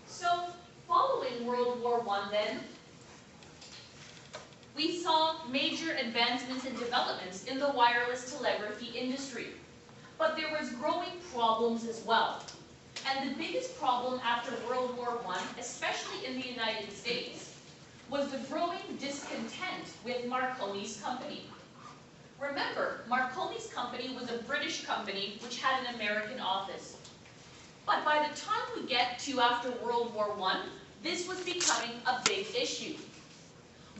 So, following World War I then, we saw major advancements and developments in the wireless telegraphy industry. But there was growing problems as well. And the biggest problem after World War I, especially in the United States, was the growing discontent with Marconi's company. Remember, Marconi's company was a British company which had an American office. But by the time we get to after World War I, this was becoming a big issue.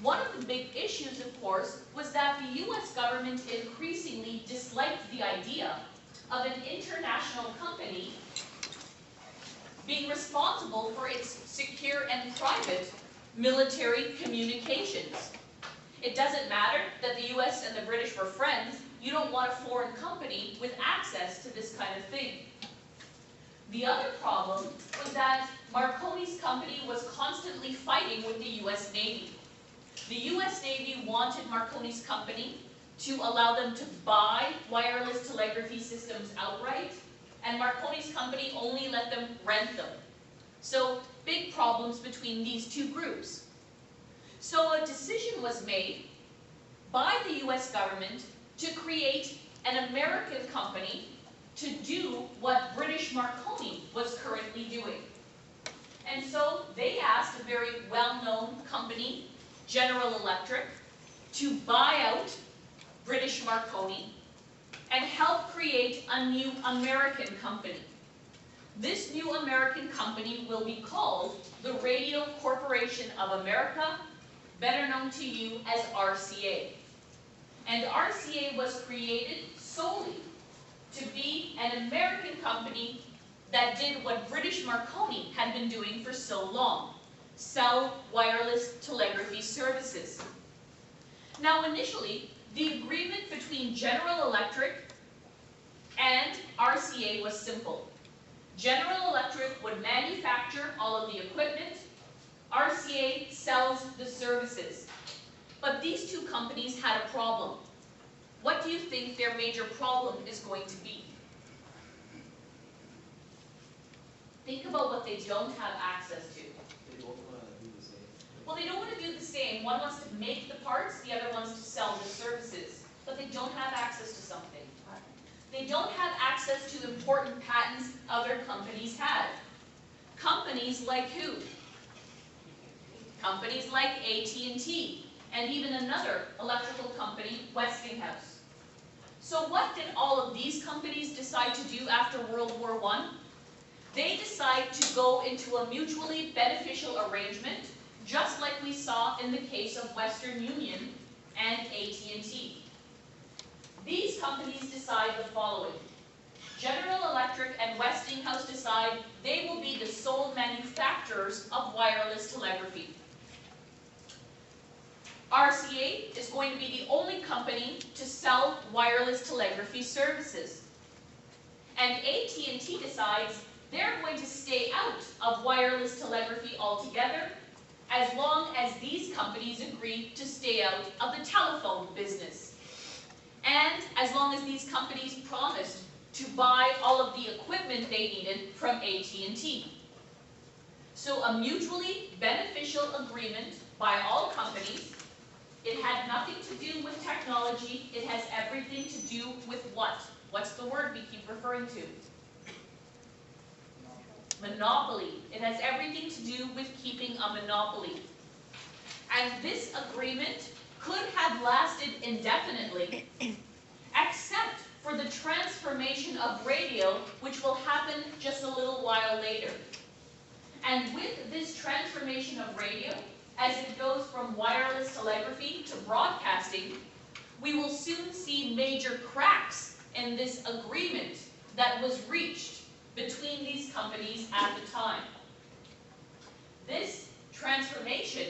One of the big issues, of course, was that the US government increasingly disliked the idea of an international company being responsible for its secure and private military communications. It doesn't matter that the US and the British were friends, you don't want a foreign company with access to this kind of thing. The other problem was that Marconi's company was constantly fighting with the US Navy. The US Navy wanted Marconi's company to allow them to buy wireless telegraphy systems outright, and Marconi's company only let them rent them. So, big problems between these two groups. So a decision was made by the US government to create an American company to do what British Marconi was currently doing. And so they asked a very well-known company, General Electric, to buy out British Marconi and help create a new American company. This new American company will be called the Radio Corporation of America, better known to you as RCA. And RCA was created solely to be an American company that did what British Marconi had been doing for so long, sell wireless telegraphy services. Now initially, the agreement between General Electric and RCA was simple. General Electric would manufacture all of the equipment, RCA sells the services. But these two companies had a problem. What do you think their major problem is going to be? Think about what they don't have access to. They both want to do the same. Well, they don't want to do the same. One wants to make the parts, the other wants to sell the services. But they don't have access to something. They don't have access to important patents other companies had. Companies like who? Companies like AT&T, and even another electrical company, Westinghouse. So what did all of these companies decide to do after World War I? They decide to go into a mutually beneficial arrangement, just like we saw in the case of Western Union and AT&T. These companies decide the following. General Electric and Westinghouse decide they will be the sole manufacturers of wireless telegraphy. RCA is going to be the only company to sell wireless telegraphy services. And AT&T decides they're going to stay out of wireless telegraphy altogether, as long as these companies agree to stay out of the telephone business. And as long as these companies promised to buy all of the equipment they needed from AT&T. So a mutually beneficial agreement by all companies. It had nothing to do with technology. It has everything to do with what? What's the word we keep referring to? Monopoly. It has everything to do with keeping a monopoly. And this agreement could have lasted indefinitely, except for the transformation of radio, which will happen just a little while later. And with this transformation of radio, as it goes from wireless telegraphy to broadcasting, we will soon see major cracks in this agreement that was reached between these companies at the time. This transformation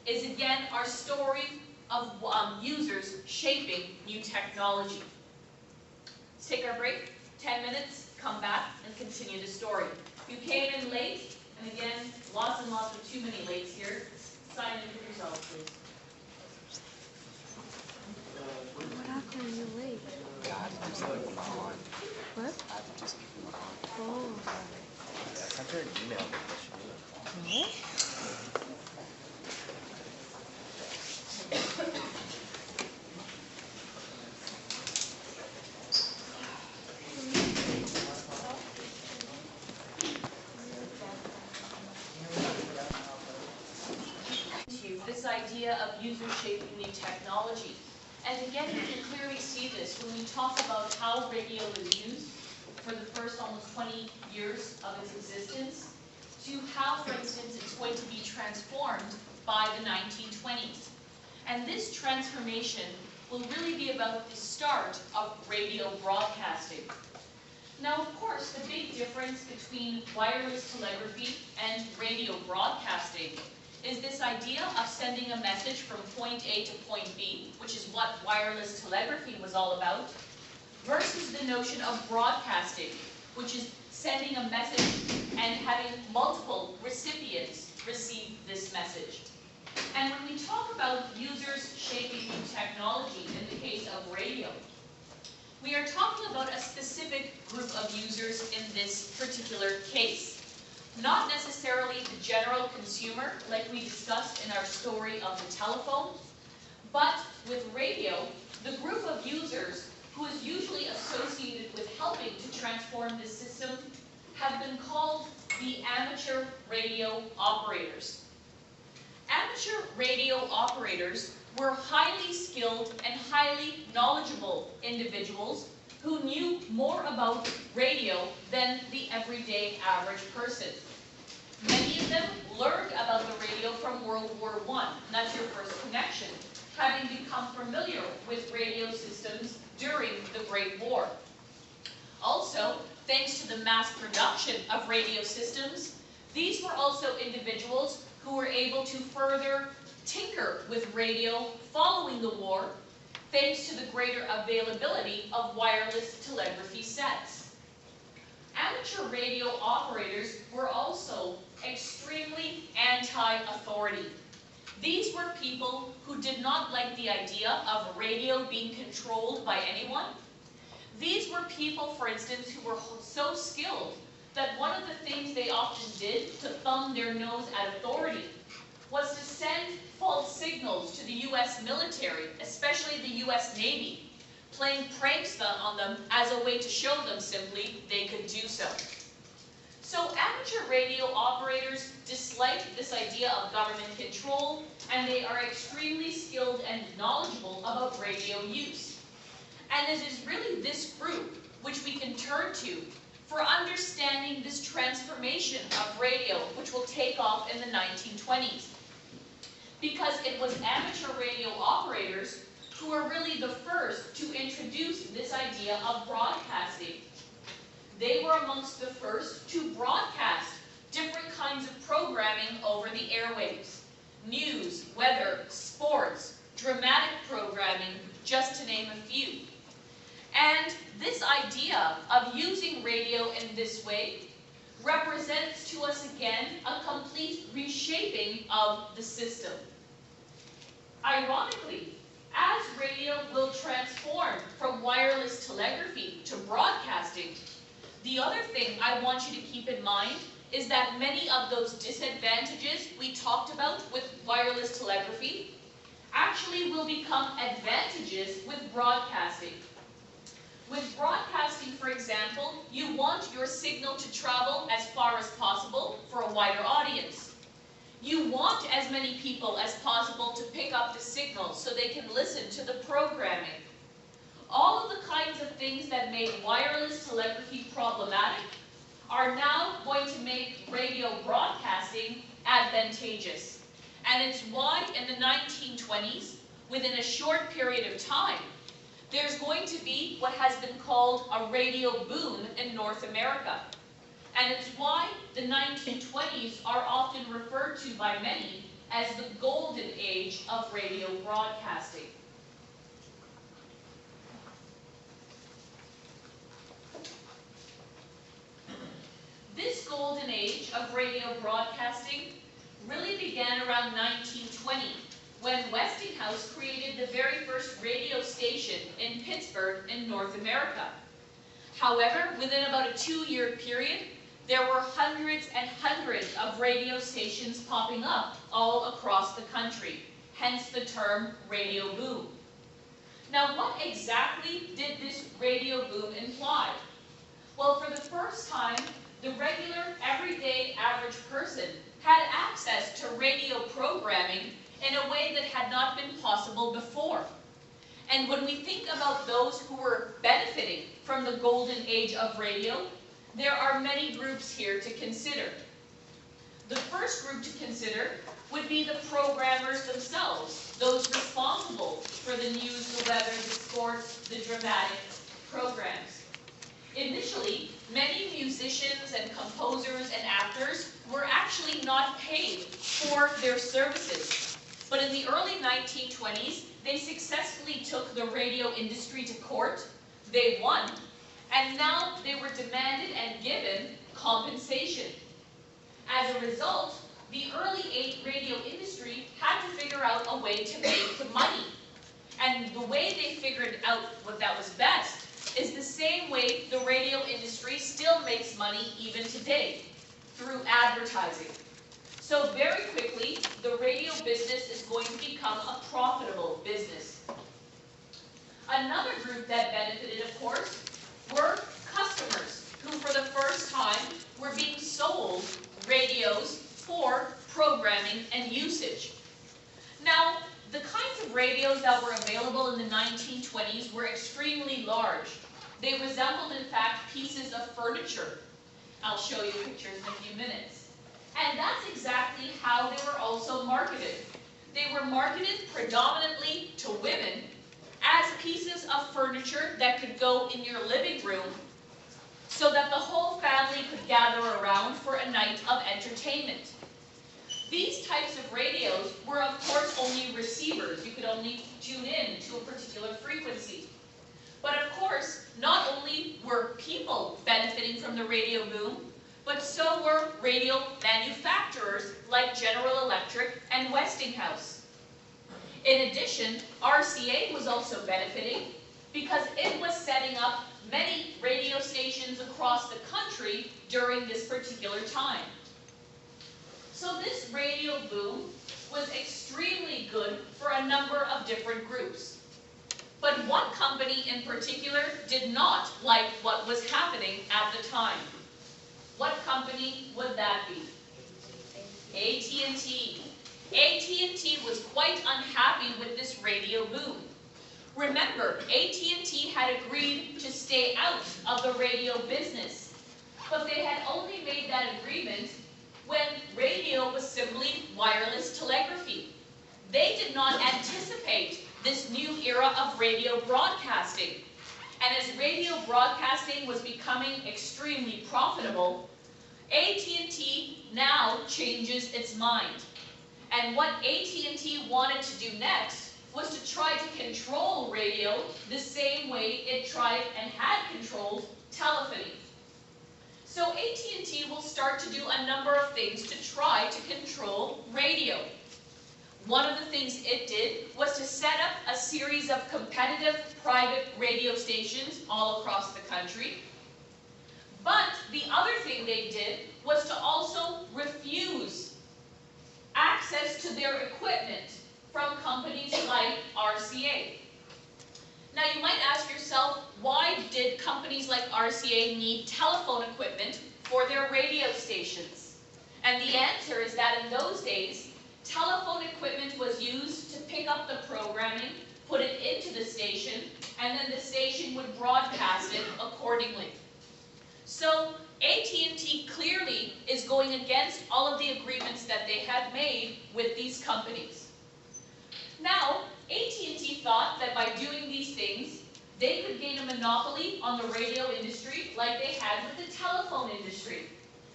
is again our story of users shaping new technology. Let's take our break, 10 minutes, come back and continue the story. You came in late, and again, lots and lots of too many lates here. Sign in for yourselves, please. What happened? Are you late? Yeah, I have to just keep them on. What? I have to just keep them on. Oh. I sent her an email, but she didn't. What? This idea of user shaping new technology. And again, you can clearly see this when we talk about how radio is used for the first almost 20 years of its existence, to how, for instance, it's going to be transformed by the 1920s. And this transformation will really be about the start of radio broadcasting. Now, of course, the big difference between wireless telegraphy and radio broadcasting is this idea of sending a message from point A to point B, which is what wireless telegraphy was all about, versus the notion of broadcasting, which is sending a message and having multiple recipients receive this message. And when we talk about users shaping new technology in the case of radio, we are talking about a specific group of users in this particular case. Not necessarily the general consumer, like we discussed in our story of the telephone, but with radio, the group of users who is usually associated with helping to transform this system have been called the amateur radio operators. Amateur radio operators were highly skilled and highly knowledgeable individuals who knew more about radio than the everyday average person. Many of them learned about the radio from World War I, and that's your first connection, having become familiar with radio systems during the Great War. Also, thanks to the mass production of radio systems, these were also individuals who were able to further tinker with radio following the war, thanks to the greater availability of wireless telegraphy sets. Amateur radio operators were also extremely anti-authority. These were people who did not like the idea of radio being controlled by anyone. These were people, for instance, who were so skilled that one of the things they often did to thumb their nose at authority was to send false signals to the US military, especially the US Navy, playing pranks on them as a way to show them simply they could do so. So amateur radio operators dislike this idea of government control, and they are extremely skilled and knowledgeable about radio use. And it is really this group which we can turn to for understanding this transformation of radio, which will take off in the 1920s. Because it was amateur radio operators who were really the first to introduce this idea of broadcasting. They were amongst the first to broadcast different kinds of programming over the airwaves. News, weather, sports, dramatic programming, just to name a few. And this idea of using radio in this way represents to us again a complete reshaping of the system. Ironically, as radio will transform from wireless telegraphy to broadcasting, the other thing I want you to keep in mind is that many of those disadvantages we talked about with wireless telegraphy actually will become advantages with broadcasting. With broadcasting, for example, you want your signal to travel as far as possible for a wider audience. You want as many people as possible to pick up the signal so they can listen to the programming. All of the kinds of things that made wireless telegraphy problematic are now going to make radio broadcasting advantageous. And it's why in the 1920s, within a short period of time, there's going to be what has been called a radio boom in North America. And it's why the 1920s are often referred to by many as the golden age of radio broadcasting. This golden age of radio broadcasting really began around 1920, when Westinghouse created the very first radio station in Pittsburgh in North America. However, within about a 2-year period, there were hundreds and hundreds of radio stations popping up all across the country, hence the term radio boom. Now, what exactly did this radio boom imply? Well, for the first time, the regular, everyday, average person had access to radio programming in a way that had not been possible before. And when we think about those who were benefiting from the golden age of radio, there are many groups here to consider. The first group to consider would be the programmers themselves, those responsible for the news, the weather, the sports, the dramatic programs. Initially, many musicians and composers and actors were actually not paid for their services. But in the early 1920s, they successfully took the radio industry to court. They won, and now they were demanded and given compensation. As a result, the early radio industry had to figure out a way to make money. And the way they figured out what that was best is the same way the radio industry still makes money even today, through advertising. So very quickly, the radio business is going to become a profitable business. Another group that benefited, of course, were customers, who for the first time were being sold radios for programming and usage. Now, the kinds of radios that were available in the 1920s were extremely large. They resembled, in fact, pieces of furniture. I'll show you pictures in a few minutes. And that's exactly how they were also marketed. They were marketed predominantly to women as pieces of furniture that could go in your living room so that the whole family could gather around for a night of entertainment. These types of radios were, of course, only receivers. You could only tune in to a particular frequency. But of course, not only were people benefiting from the radio boom, but so were radio manufacturers like General Electric and Westinghouse. In addition, RCA was also benefiting because it was setting up many radio stations across the country during this particular time. So this radio boom was extremely good for a number of different groups. But one company in particular did not like what was happening at the time. What company would that be? AT&T. AT&T was quite unhappy with this radio boom. Remember, AT&T had agreed to stay out of the radio business, but they had only made that agreement when radio was simply wireless telegraphy. They did not anticipate this new era of radio broadcasting. And as radio broadcasting was becoming extremely profitable, AT&T now changes its mind. And what AT&T wanted to do next was to try to control radio the same way it tried and had controlled telephony. So AT&T will start to do a number of things to try to control radio. One of the things it did was to set up a series of competitive private radio stations all across the country. But the other thing they did was to also refuse access to their equipment from companies like RCA. Now you might ask yourself, why did companies like RCA need telephone equipment for their radio stations? And the answer is that in those days, telephone equipment was used to pick up the programming, put it into the station, and then the station would broadcast it accordingly. So AT&T clearly is going against all of the agreements that they had made with these companies. Now, AT&T thought that by doing these things, they could gain a monopoly on the radio industry like they had with the telephone industry.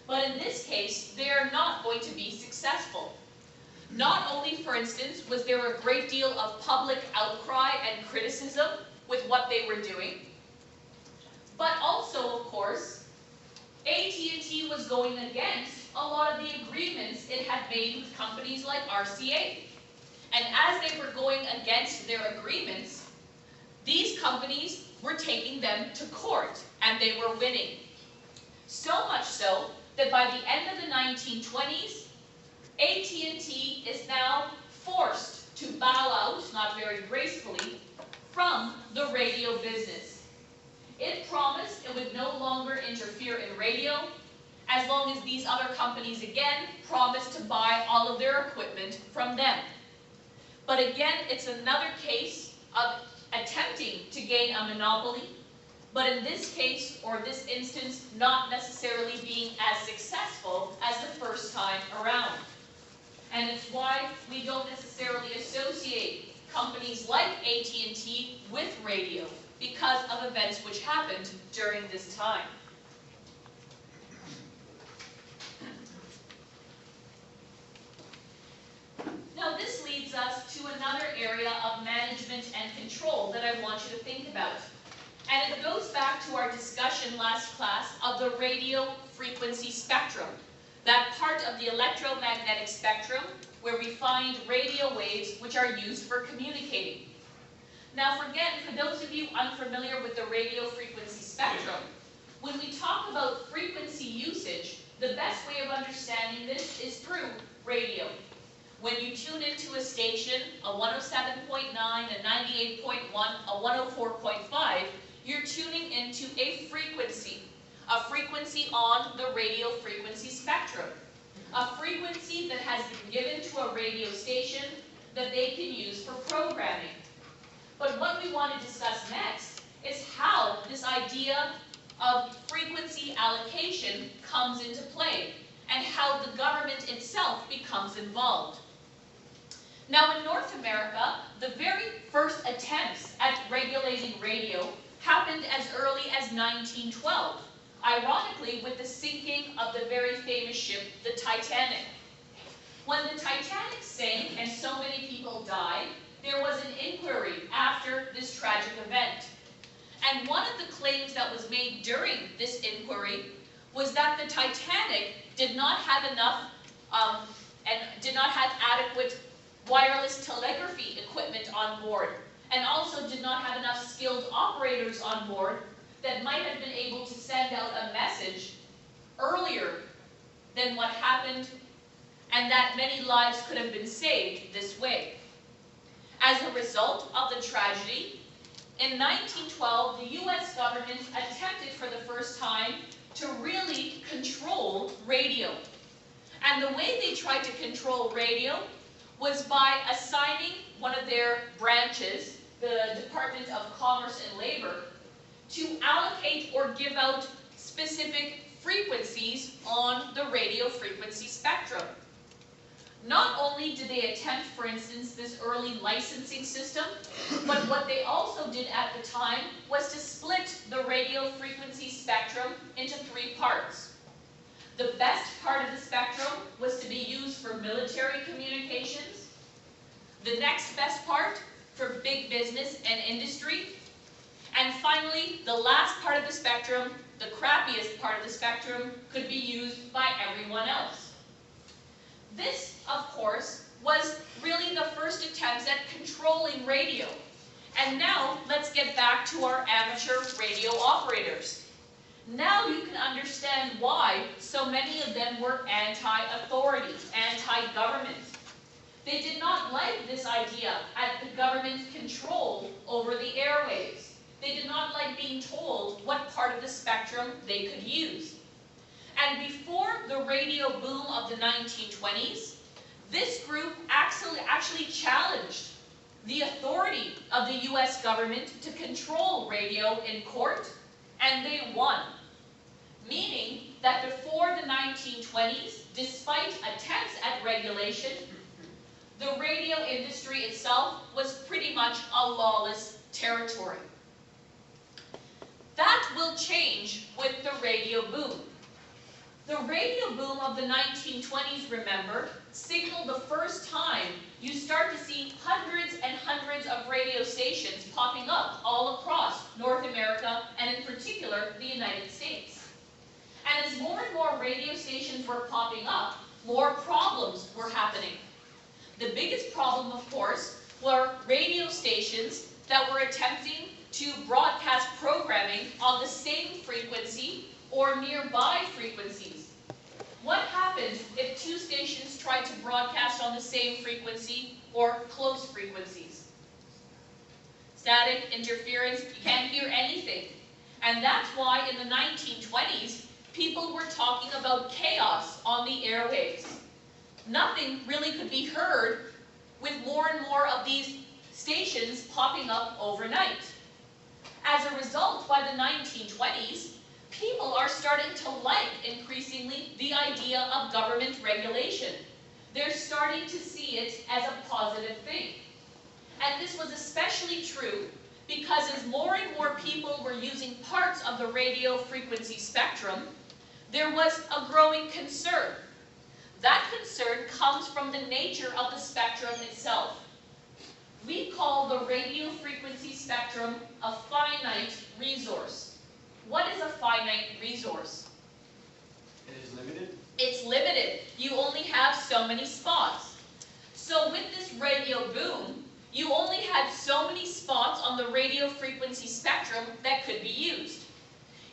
But in this case, they are not going to be successful. Not only, for instance, was there a great deal of public outcry and criticism with what they were doing, but also, of course, AT&T was going against a lot of the agreements it had made with companies like RCA. And as they were going against their agreements, these companies were taking them to court, and they were winning. So much so that by the end of the 1920s, AT&T is now forced to bow out, not very gracefully, from the radio business. It promised it would no longer interfere in radio, as long as these other companies again promised to buy all of their equipment from them. But again, it's another case of attempting to gain a monopoly, but in this case, or this instance, not necessarily being as successful as the first time around. And it's why we don't necessarily associate companies like AT&T with radio, because of events which happened during this time. Now this leads us to another area of management and control that I want you to think about. And it goes back to our discussion last class of the radio frequency spectrum, that part of the electromagnetic spectrum where we find radio waves which are used for communicating. Now for those of you unfamiliar with the radio frequency spectrum, when we talk about frequency usage, the best way of understanding this is through radio. When you tune into a station, a 107.9, a 98.1, a 104.5, you're tuning into a frequency on the radio frequency spectrum. A frequency that has been given to a radio station that they can use for programming. But what we want to discuss next is how this idea of frequency allocation comes into play and how the government itself becomes involved. Now in North America, the very first attempts at regulating radio happened as early as 1912, ironically with the sinking of the very famous ship, the Titanic. When the Titanic sank and so many people died, there was an inquiry after this tragic event. And one of the claims that was made during this inquiry was that the Titanic did not have enough and did not have adequate wireless telegraphy equipment on board, and also did not have enough skilled operators on board that might have been able to send out a message earlier than what happened, and that many lives could have been saved this way. As a result of the tragedy, in 1912, the US government attempted for the first time to really control radio. And the way they tried to control radio was by assigning one of their branches, the Department of Commerce and Labor, to allocate or give out specific frequencies on the radio frequency spectrum. Not only did they attempt, for instance, this early licensing system, but what they also did at the time was to split the radio frequency spectrum into three parts. The best part of the spectrum was to be used for military communications. The next best part for big business and industry. And finally, the last part of the spectrum, the crappiest part of the spectrum, could be used by everyone else. This, of course, was really the first attempts at controlling radio. And now, let's get back to our amateur radio operators. Now you can understand why so many of them were anti-authority, anti-government. They did not like this idea at the government's control over the airwaves. They did not like being told what part of the spectrum they could use. And before the radio boom of the 1920s, this group actually challenged the authority of the US government to control radio in court, and they won. meaning that before the 1920s, despite attempts at regulation, the radio industry itself was pretty much a lawless territory. That will change with the radio boom. The radio boom of the 1920s, remember, signaled the first time you start to see hundreds and hundreds of radio stations popping up all across North America and in particular the United States. And as more and more radio stations were popping up, more problems were happening. The biggest problem, of course, were radio stations that were attempting to broadcast programming on the same frequency or nearby frequencies. What happens if two stations try to broadcast on the same frequency or close frequencies? Static, interference, you can't hear anything. And that's why in the 1920s, people were talking about chaos on the airwaves. Nothing really could be heard with more and more of these stations popping up overnight. As a result, by the 1920s, people are starting to like increasingly the idea of government regulation. They're starting to see it as a positive thing. And this was especially true because as more and more people were using parts of the radio frequency spectrum, there was a growing concern. That concern comes from the nature of the spectrum itself. We call the radio frequency spectrum a finite resource. What is a finite resource? It is limited? It's limited. You only have so many spots. So with this radio boom, you only had so many spots on the radio frequency spectrum that could be used.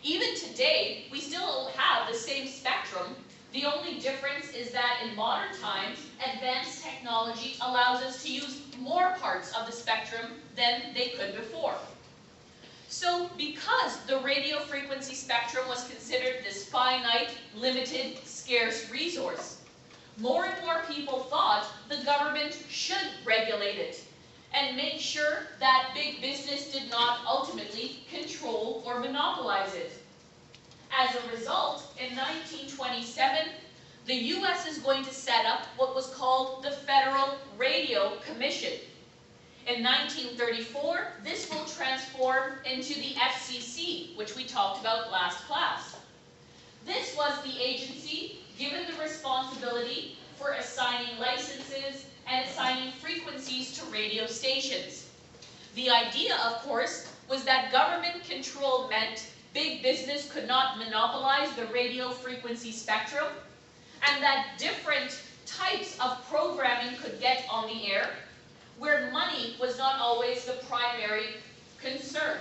Even today, we still have the same spectrum. The only difference is that in modern times, advanced technology allows us to use more parts of the spectrum than they could before. So because the radio frequency spectrum was considered this finite, limited, scarce resource, more and more people thought the government should regulate it and make sure that big business did not ultimately control or monopolize it. As a result, in 1927, the U.S. is going to set up what was called the Federal Radio Commission. In 1934, this will transform into the FCC, which we talked about last class. This was the agency given the responsibility for assigning licenses and assigning frequencies to radio stations. The idea, of course, was that government control meant big business could not monopolize the radio frequency spectrum, and that different types of programming could get on the air, where money was not always the primary concern.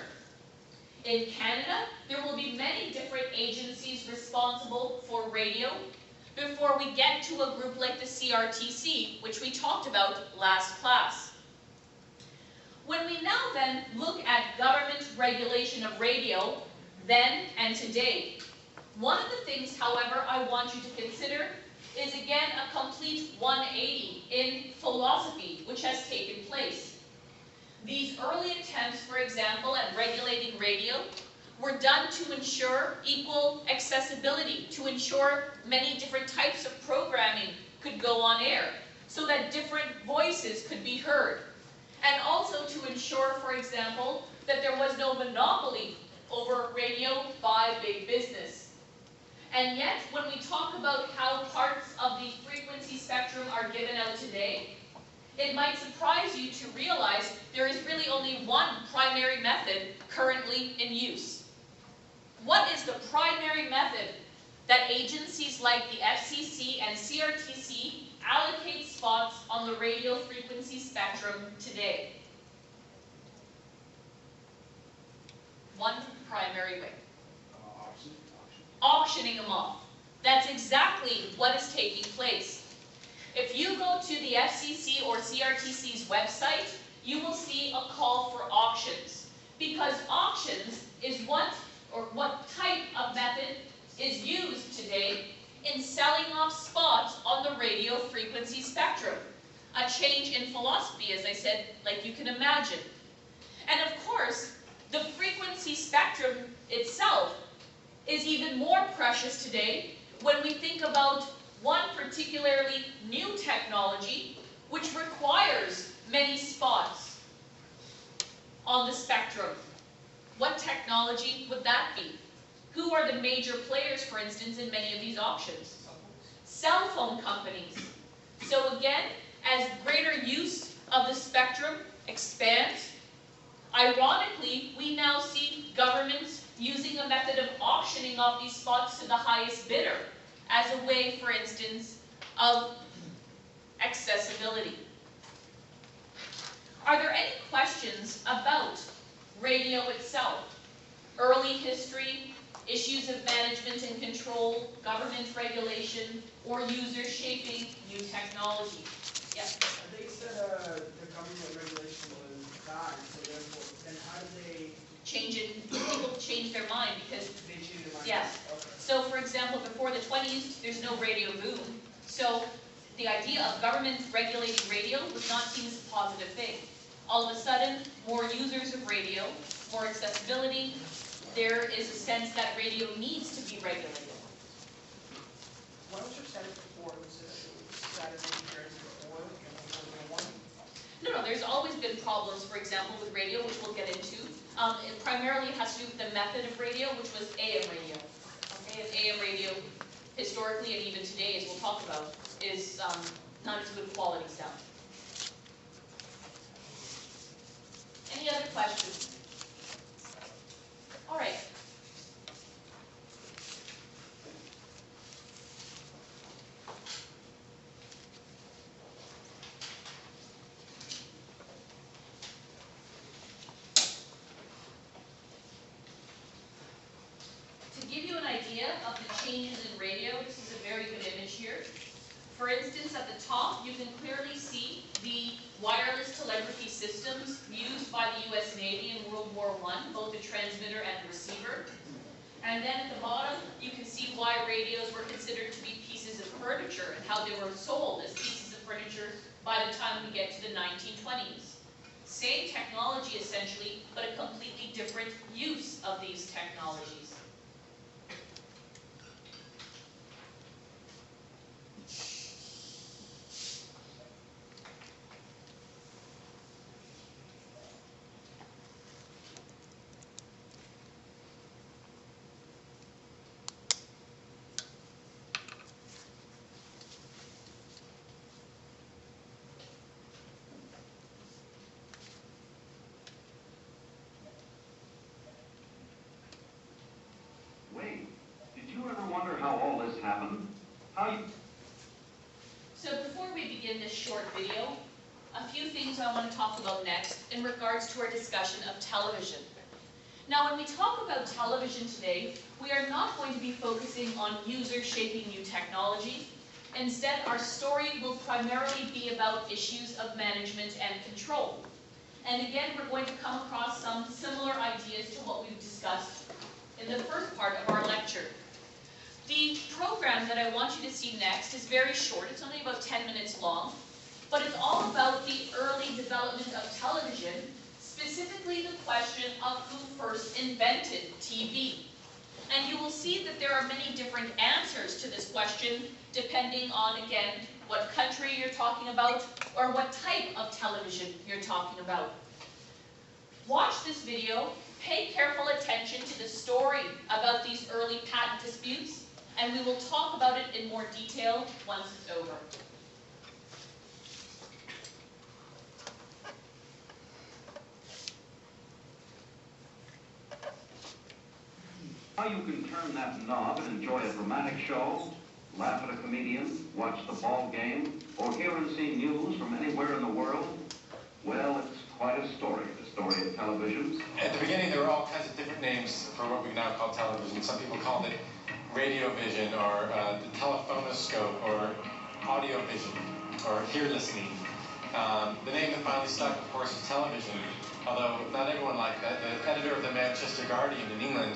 In Canada, there will be many different agencies responsible for radio before we get to a group like the CRTC, which we talked about last class. When we now then look at government regulation of radio, then and today, one of the things, however, I want you to consider is again a complete 180 in philosophy which has taken place. These early attempts, for example, at regulating radio were done to ensure equal accessibility, to ensure many different types of programming could go on air, so that different voices could be heard. And also to ensure, for example, that there was no monopoly over radio by big business. And yet, when we talk about how parts of the frequency spectrum are given out today, it might surprise you to realize there is really only one primary method currently in use. What is the primary method that agencies like the FCC and CRTC allocate spots on the radio frequency spectrum today? One primary way. Auctioning them off. That's exactly what is taking place. If you go to the FCC or CRTC's website, you will see a call for auctions. Because auctions is what type of method is used today in selling off spots on the radio frequency spectrum. A change in philosophy, as I said, like you can imagine. And of course, the frequency spectrum itself is even more precious today when we think about one particularly new technology which requires many spots on the spectrum. What technology would that be? Who are the major players, for instance, in many of these auctions? Cell phone companies. So again, as greater use of the spectrum expands, ironically, we now see governments using a method of auctioning off these spots to the highest bidder as a way, for instance, of accessibility. Are there any questions about radio itself? Early history, issues of management and control, government regulation, or users shaping new technology? Yes? They said the government regulation was bad, so therefore, then how did they Change it, people change their mind because, change their mind? yes. Okay. So for example, before the 20s, there's no radio boom. So the idea of government regulating radio was not seen as a positive thing. All of a sudden, more users of radio, more accessibility, there is a sense that radio needs to be regulated. What was your status before? Was it status compared to before, and 1? No, there's always been problems, for example, with radio, which we'll get into. It primarily has to do with the method of radio, which was AM radio. Okay, and AM radio, historically and even today, as we'll talk about, is not as good quality sound. Any other questions? All right. To give you an idea of the changes in radio, this is a very good image here. For instance, at the top, you can clearly see the wireless telegraphy systems used by the US Navy in World War I, both the transmitter and the receiver. And then at the bottom, you can see why radios were considered to be pieces of furniture and how they were sold as pieces of furniture by the time we get to the 1920s. Same technology essentially, but a completely different use of these technologies. Wait, did you ever wonder how all this happened? So before we begin this short video, a few things I want to talk about next in regards to our discussion of television. Now, when we talk about television today, we are not going to be focusing on users shaping new technology. Instead, our story will primarily be about issues of management and control. And again, we're going to come across some similar ideas to what we've discussed in the first part of our lecture. The program that I want you to see next is very short. It's only about 10 minutes long, but it's all about the early development of television, specifically the question of who first invented TV. And you will see that there are many different answers to this question, depending on, again, what country you're talking about or what type of television you're talking about. Watch this video, pay careful attention to the story about these early patent disputes, and we will talk about it in more detail once it's over. How you can turn that knob and enjoy a dramatic show, laugh at a comedian, watch the ball game, or hear and see news from anywhere in the world? Well, it's quite a story, the story of television. At the beginning, there were all kinds of different names for what we now call television. Some people called it radio vision, or the telephonoscope, or audio vision, or hear listening. The name that finally stuck, of course, is television, although not everyone liked that. The editor of the Manchester Guardian in England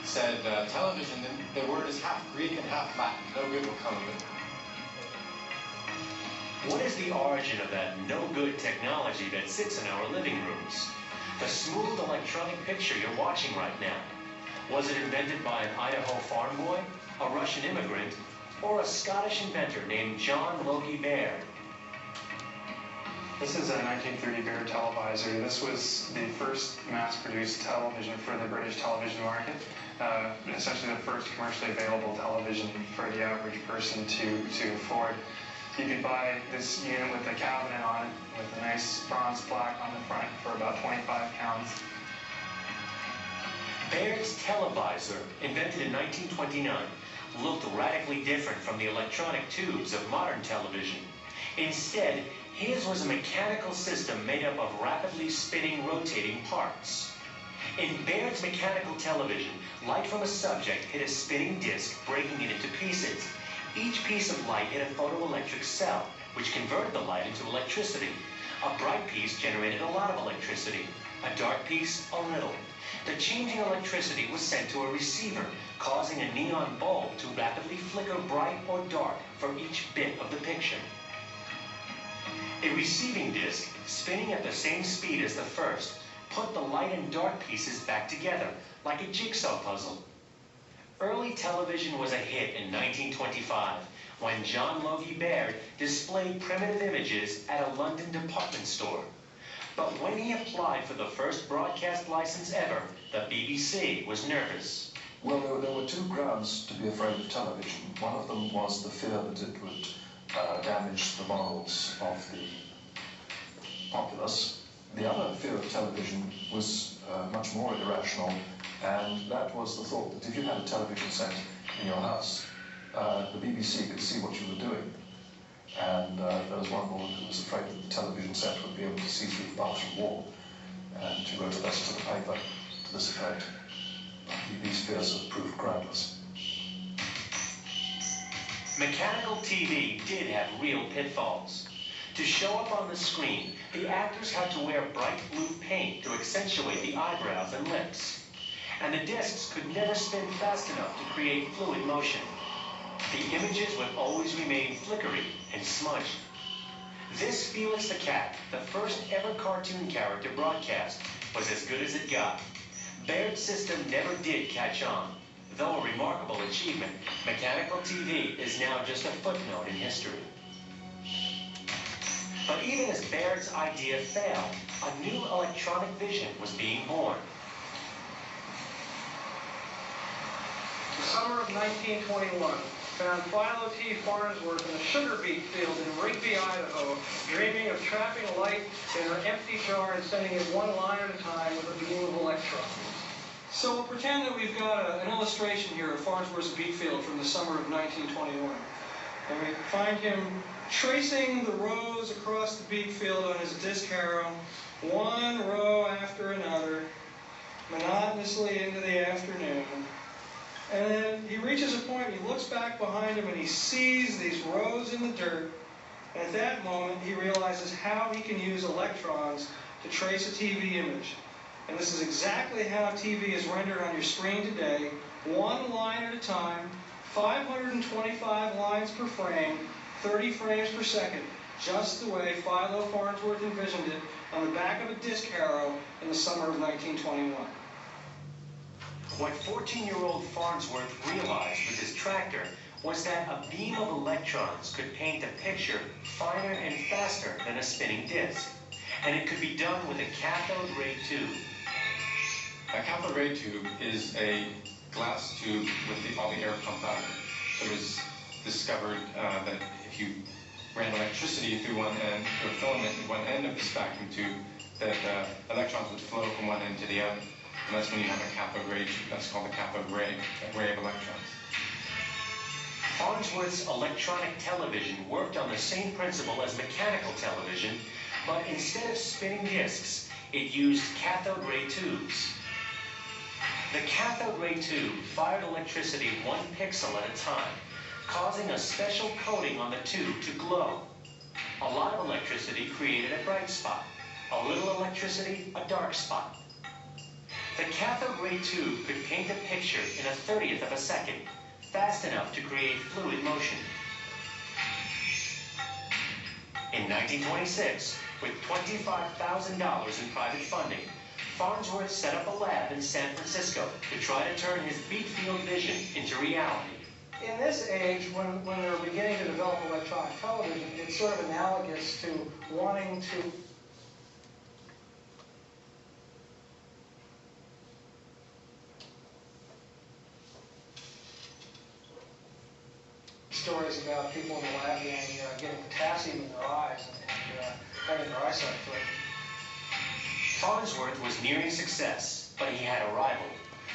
said, television, the word is half Greek and half Latin. No good will come of it. What is the origin of that no-good technology that sits in our living rooms? The smooth electronic picture you're watching right now. Was it invented by an Idaho farm boy, a Russian immigrant, or a Scottish inventor named John Logie Baird? This is a 1930 Baird televisor. This was the first mass-produced television for the British television market. Essentially the first commercially available television for the average person to afford. You could buy this unit with a cabinet on it with a nice bronze plaque on the front for about 25 pounds. Baird's televisor, invented in 1929, looked radically different from the electronic tubes of modern television. Instead, his was a mechanical system made up of rapidly spinning, rotating parts. In Baird's mechanical television, light from a subject hit a spinning disc, breaking it into pieces. Each piece of light hit a photoelectric cell, which converted the light into electricity. A bright piece generated a lot of electricity, a dark piece a little. The changing electricity was sent to a receiver, causing a neon bulb to rapidly flicker bright or dark for each bit of the picture. A receiving disc, spinning at the same speed as the first, put the light and dark pieces back together, like a jigsaw puzzle. Early television was a hit in 1925, when John Logie Baird displayed primitive images at a London department store. But when he applied for the first broadcast license ever, the BBC was nervous. Well, there were two grounds to be afraid of television. One of them was the fear that it would damage the morals of the populace. The other fear of television was much more irrational, and that was the thought that if you had a television set in your house, the BBC could see what you were doing. And there was one woman who was afraid that the television set would be able to see through the bathroom wall, and she wrote a letter to the paper to this effect. These fears have proved groundless. Mechanical TV did have real pitfalls. To show up on the screen, the actors had to wear bright blue paint to accentuate the eyebrows and lips. And the discs could never spin fast enough to create fluid motion. The images would always remain flickery and smudged. This Felix the Cat, the first ever cartoon character broadcast, was as good as it got. Baird's system never did catch on. Though a remarkable achievement, mechanical TV is now just a footnote in history. But even as Baird's idea failed, a new electronic vision was being born. The summer of 1921 found Philo T. Farnsworth in a sugar beet field in Rigby, Idaho, dreaming of trapping light in an empty jar and sending it one line at a time with a beam of electrons. So we'll pretend that we've got an illustration here of Farnsworth's beet field from the summer of 1921. And we find him tracing the rows across the beet field on his disc harrow, one row after another, monotonously into the afternoon. And then he reaches a point, he looks back behind him, and he sees these rows in the dirt. And at that moment, he realizes how he can use electrons to trace a TV image. And this is exactly how TV is rendered on your screen today, one line at a time, 525 lines per frame, 30 frames per second, just the way Philo Farnsworth envisioned it on the back of a disc harrow in the summer of 1921. What 14-year-old Farnsworth realized with his tractor was that a beam of electrons could paint a picture finer and faster than a spinning disc. And it could be done with a cathode ray tube. A cathode ray tube is a glass tube with all the air pumped out of it. It was discovered that if you ran electricity through one end, or a filament at one end of this vacuum tube, that electrons would flow from one end to the other. And that's when you have a cathode ray tube. That's called a cathode ray, a ray of electrons. Farnsworth's electronic television worked on the same principle as mechanical television, but instead of spinning discs, it used cathode ray tubes. The cathode ray tube fired electricity 1 pixel at a time, causing a special coating on the tube to glow. A lot of electricity created a bright spot. A little electricity, a dark spot. The cathode ray tube could paint a picture in a 1/30th of a second, fast enough to create fluid motion. In 1926, with $25,000 in private funding, Farnsworth set up a lab in San Francisco to try to turn his beat field vision into reality. In this age, when they're beginning to develop electronic television, it's sort of analogous to wanting to stories about people in the lab getting potassium in their eyes and having their eyesight threatened. Farnsworth was nearing success, but he had a rival,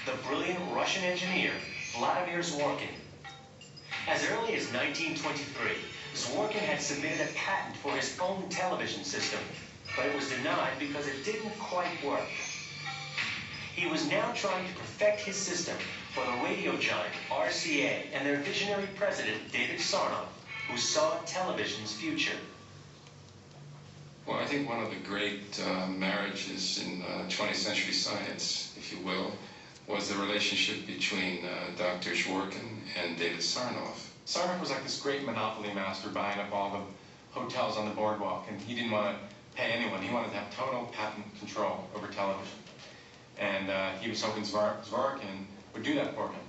the brilliant Russian engineer, Vladimir Zworykin. As early as 1923, Zworykin had submitted a patent for his own television system, but it was denied because it didn't quite work. He was now trying to perfect his system for the radio giant RCA and their visionary president, David Sarnoff, who saw television's future. Well, I think one of the great marriages in 20th century science, if you will, was the relationship between Dr. Zworykin and David Sarnoff. Sarnoff was like this great monopoly master buying up all the hotels on the boardwalk, and he didn't want to pay anyone. He wanted to have total patent control over television. And he was hoping Zworykin would do that for him.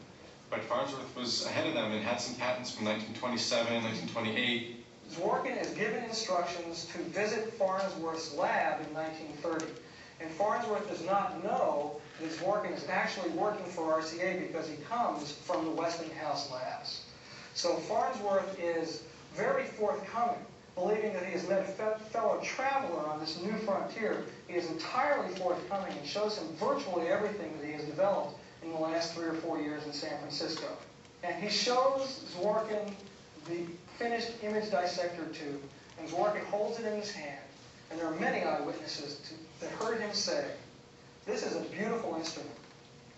But Farnsworth was ahead of them and had some patents from 1927, 1928. Zworykin is given instructions to visit Farnsworth's lab in 1930. And Farnsworth does not know that Zworykin is actually working for RCA because he comes from the Westinghouse labs. So Farnsworth is very forthcoming, believing that he has met a fellow traveler on this new frontier. He is entirely forthcoming and shows him virtually everything that he has developed in the last 3 or 4 years in San Francisco. And he shows Zworykin the finished image dissector tube, and Zworykin holds it in his hand. And there are many eyewitnesses that heard him say, "This is a beautiful instrument.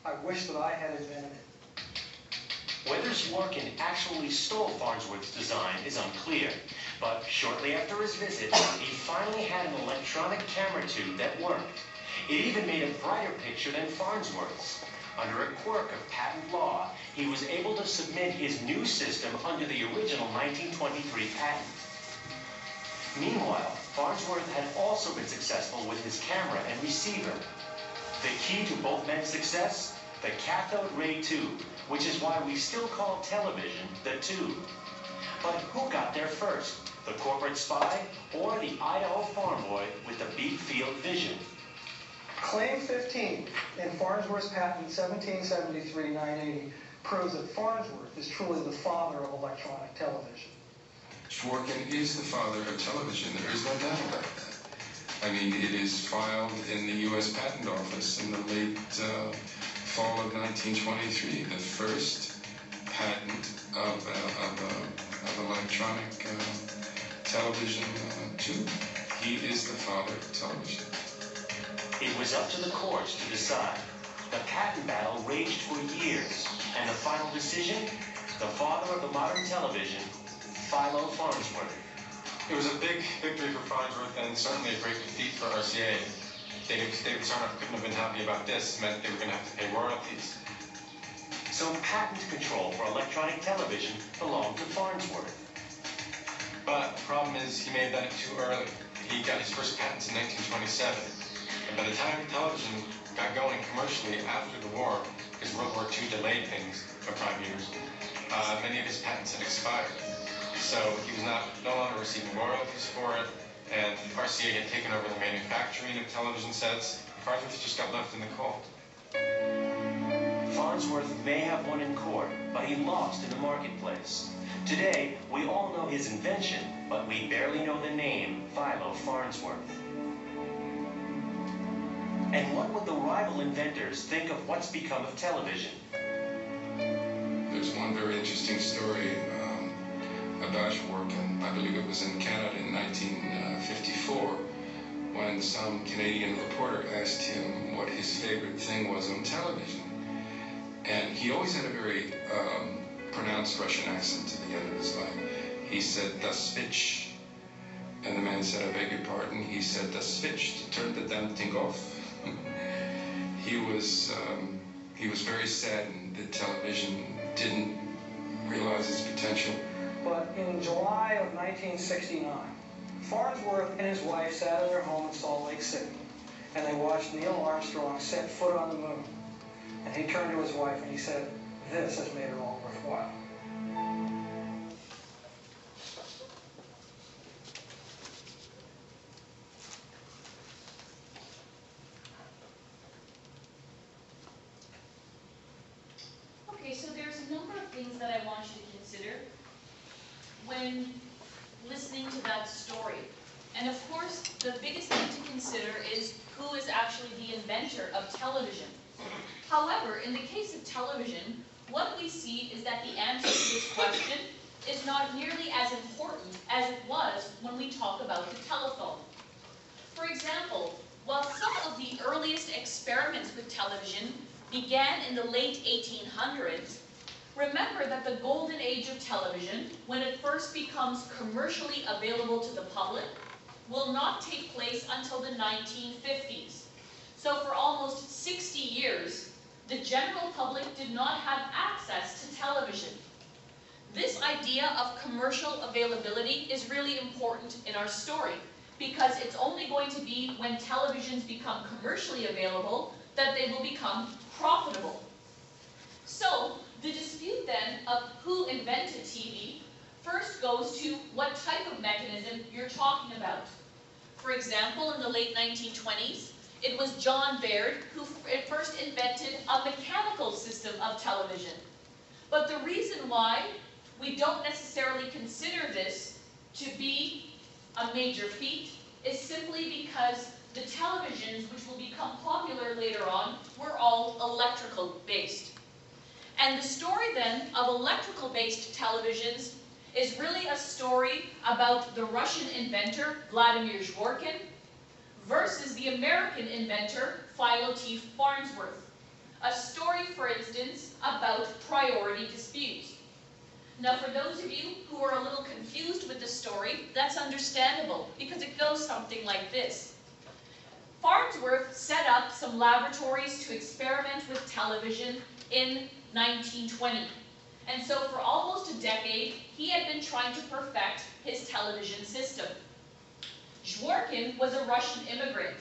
I wish that I had invented it." Whether Zworykin actually stole Farnsworth's design is unclear, but shortly after his visit, he finally had an electronic camera tube that worked. It even made a brighter picture than Farnsworth's. Under a quirk of patent law, he was able to submit his new system under the original 1923 patent. Meanwhile, Farnsworth had also been successful with his camera and receiver. The key to both men's success? The cathode ray tube, which is why we still call television the tube. But who got there first? The corporate spy or the Idaho farm boy with the beat field vision? Claim 15 in Farnsworth's patent 1773-980 proves that Farnsworth is truly the father of electronic television. Zworykin is the father of television. There is no doubt about that. I mean, it is filed in the U.S. Patent Office in the late fall of 1923, the first patent of electronic television tube. He is the father of television. It was up to the courts to decide. The patent battle raged for years, and the final decision? The father of the modern television, Philo Farnsworth. It was a big victory for Farnsworth and certainly a great defeat for RCA. David Sarnoff couldn't have been happy about this. It meant they were going to have to pay royalties. So patent control for electronic television belonged to Farnsworth. But the problem is he made that too early. He got his first patents in 1927. And by the time television got going commercially after the war, because World War II delayed things for 5 years, many of his patents had expired. So he was no longer receiving royalties for it, and RCA had taken over the manufacturing of television sets. Farnsworth just got left in the cold. Farnsworth may have won in court, but he lost in the marketplace. Today, we all know his invention, but we barely know the name Philo Farnsworth. And what would the rival inventors think of what's become of television? There's one very interesting story about Zworykin. I believe it was in Canada in 1954, when some Canadian reporter asked him what his favorite thing was on television. And he always had a very pronounced Russian accent to the end of his life. He said, "Das switch." And the man said, "I beg your pardon." He said, "Das switch, to turn the damn thing off." He was very saddened that television didn't realize its potential. But in July of 1969, Farnsworth and his wife sat in their home in Salt Lake City, and they watched Neil Armstrong set foot on the moon. And he turned to his wife and he said, "This has made it all worthwhile." Okay, so there's a number of things that I want you to consider when listening to that story. And of course, the biggest thing to consider is who is actually the inventor of television. However, in the case of television, what we see is that the answer to this question is not nearly as important as it was when we talk about the telephone. For example, while some of the earliest experiments with television began in the late 1800s, remember that the golden age of television, when it first becomes commercially available to the public, will not take place until the 1950s. So for almost 60 years, the general public did not have access to television. This idea of commercial availability is really important in our story, because it's only going to be when televisions become commercially available that they will become profitable. So, the dispute then of who invented TV first goes to what type of mechanism you're talking about. For example, in the late 1920s, it was John Baird who first invented a mechanical system of television. But the reason why we don't necessarily consider this to be a major feat is simply because the televisions which will become popular later on were all electrical based. And the story then of electrical based televisions is really a story about the Russian inventor Vladimir Zworykin versus the American inventor Philo T. Farnsworth. A story, for instance, about priority disputes. Now, for those of you who are a little confused with the story, that's understandable, because it goes something like this. Farnsworth set up some laboratories to experiment with television in 1920. And so for almost a decade, he had been trying to perfect his television system. Zworykin was a Russian immigrant.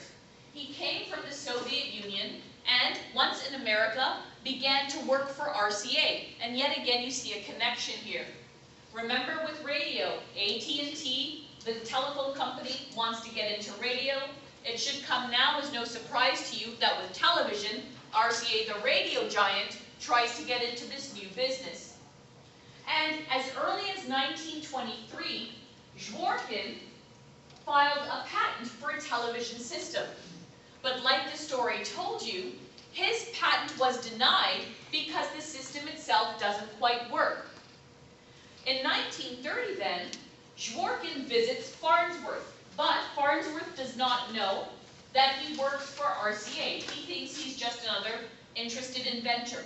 He came from the Soviet Union and, once in America, began to work for RCA. And yet again, you see a connection here. Remember with radio, AT&T, the telephone company, wants to get into radio. It should come now as no surprise to you that with television, RCA, the radio giant, tries to get into this new business. And as early as 1923, Zworykin filed a patent for a television system. But like the story told you, his patent was denied because the system itself doesn't quite work. In 1930 then, Zworykin visits Farnsworth, but Farnsworth does not know that he works for RCA. He thinks he's just another interested inventor.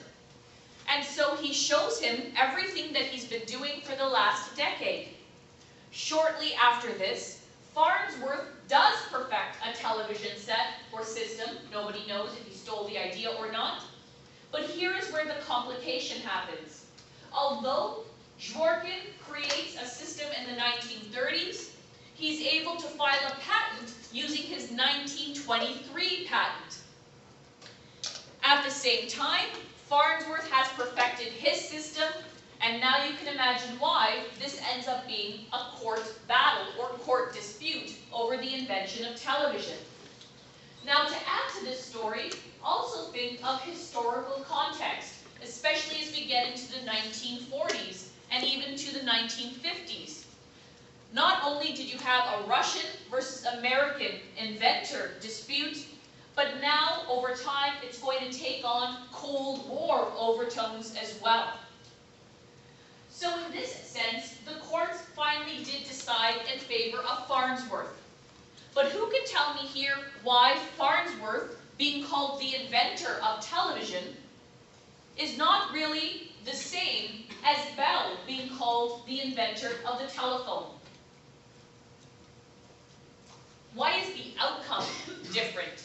And so he shows him everything that he's been doing for the last decade. Shortly after this, Farnsworth does perfect a television set or system. Nobody knows if he stole the idea or not. But here is where the complication happens. Although Zworykin creates a system in the 1930s, he's able to file a patent using his 1923 patent. At the same time, Farnsworth has perfected his system, and now you can imagine why this ends up being a court battle or court dispute over the invention of television. Now, to add to this story, also think of historical context, especially as we get into the 1940s and even to the 1950s. Not only did you have a Russian versus American inventor dispute, but now, over time, it's going to take on Cold War overtones as well. So in this sense, the courts finally did decide in favor of Farnsworth. But who can tell me here why Farnsworth, being called the inventor of television, is not really the same as Bell being called the inventor of the telephone? Why is the outcome different?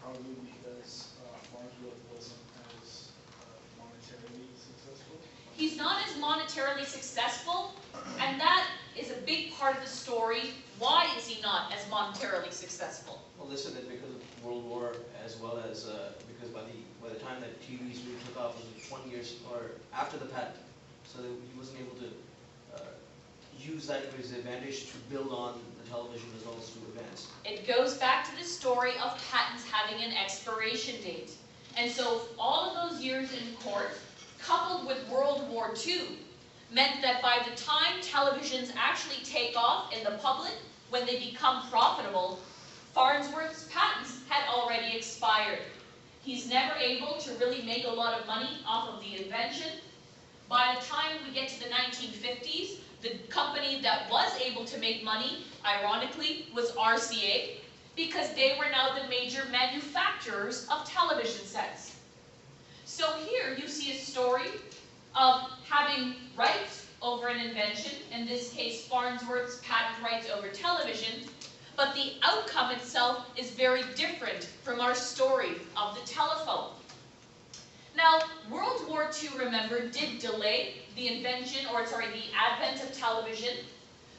Probably because Farnsworth wasn't as monetarily successful. He's not as monetarily successful, and that is a big part of the story. story. Why is he not as monetarily successful? Well, they said that because of World War, as well as because by the time that TVs really took off, it was 20 years or after the patent, so that he wasn't able to use that to his advantage to build on the television results to advance. It goes back to the story of patents having an expiration date. And so all of those years in court, coupled with World War II, meant that by the time televisions actually take off in the public, when they become profitable, Farnsworth's patents had already expired. He's never able to really make a lot of money off of the invention. By the time we get to the 1950s, the company that was able to make money, ironically, was RCA, because they were now the major manufacturers of television sets. So here you see a story of having rights over an invention, in this case Farnsworth's patent rights over television, but the outcome itself is very different from our story of the telephone. Now, World War II, remember, did delay the invention, or sorry, the advent of television,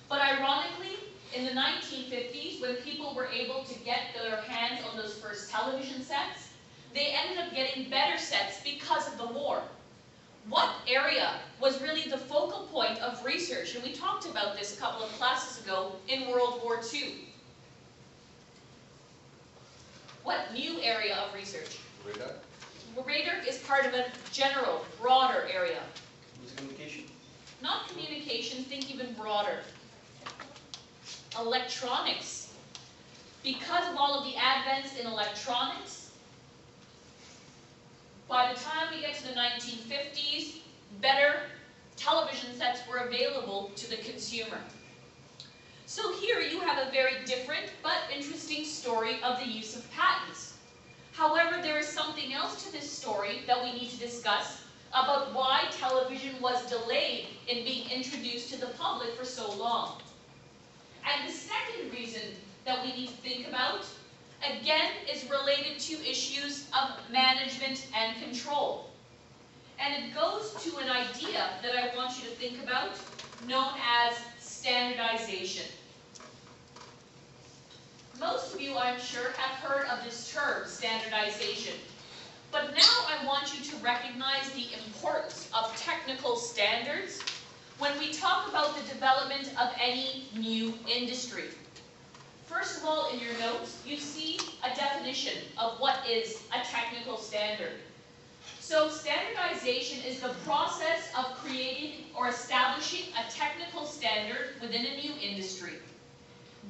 but ironically, in the 1950s, when people were able to get their hands on those first television sets, they ended up getting better sets because of the war. What area was really the focal point of research? And we talked about this a couple of classes ago in World War II. What new area of research? Radar? Radar is part of a general, broader area. Was it communication? Not communication, think even broader. Electronics. Because of all of the advents in electronics, by the time we get to the 1950s, better television sets were available to the consumer. So here you have a very different but interesting story of the use of patents. However, there is something else to this story that we need to discuss about why television was delayed in being introduced to the public for so long. And the second reason that we need to think about, again, is related to issues of management and control. And it goes to an idea that I want you to think about, known as standardization. Most of you, I'm sure, have heard of this term, standardization. But now I want you to recognize the importance of technical standards when we talk about the development of any new industry. First of all, in your notes, you see a definition of what is a technical standard. So standardization is the process of creating or establishing a technical standard within a new industry.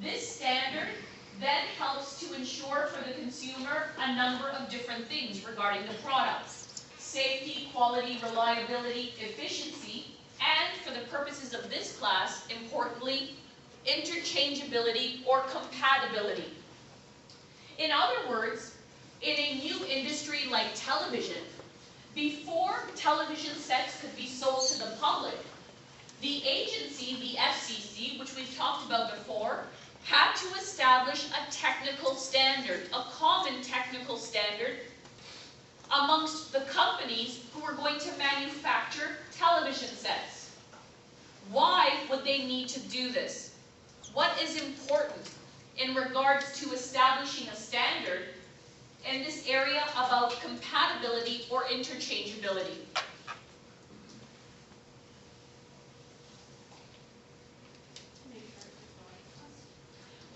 This standard then helps to ensure for the consumer a number of different things regarding the products: safety, quality, reliability, efficiency, and for the purposes of this class, importantly, interchangeability or compatibility. In other words, in a new industry like television, before television sets could be sold to the public, the agency, the FCC, which we've talked about before, had to establish a technical standard, a common technical standard amongst the companies who were going to manufacture television sets. Why would they need to do this? What is important in regards to establishing a standard in this area about compatibility or interchangeability?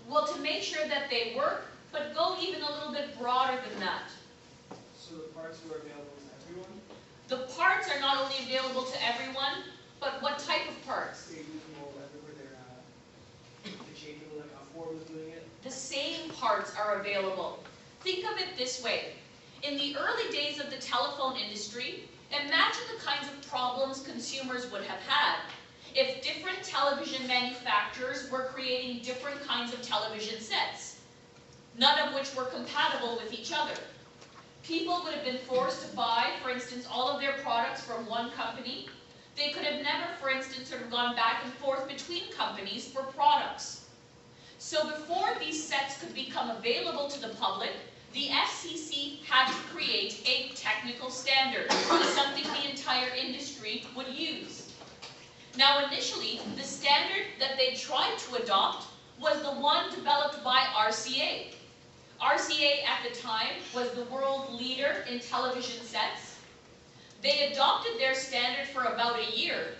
Well, to make sure that they work, but go even a little bit broader than that. So the parts were available to everyone? The parts are not only available to everyone, but what type of parts? They use them all everywhere. They're interchangeable, like how Ford was doing it? The same parts are available. Think of it this way. In the early days of the telephone industry, imagine the kinds of problems consumers would have had if different television manufacturers were creating different kinds of television sets, none of which were compatible with each other. People would have been forced to buy, for instance, all of their products from one company. They could have never, for instance, sort of gone back and forth between companies for products. So before these sets could become available to the public, the FCC had to create a technical standard, something the entire industry would use. Now initially, the standard that they tried to adopt RCA. RCA at the time was the world leader in television sets. They adopted their standard for about a year,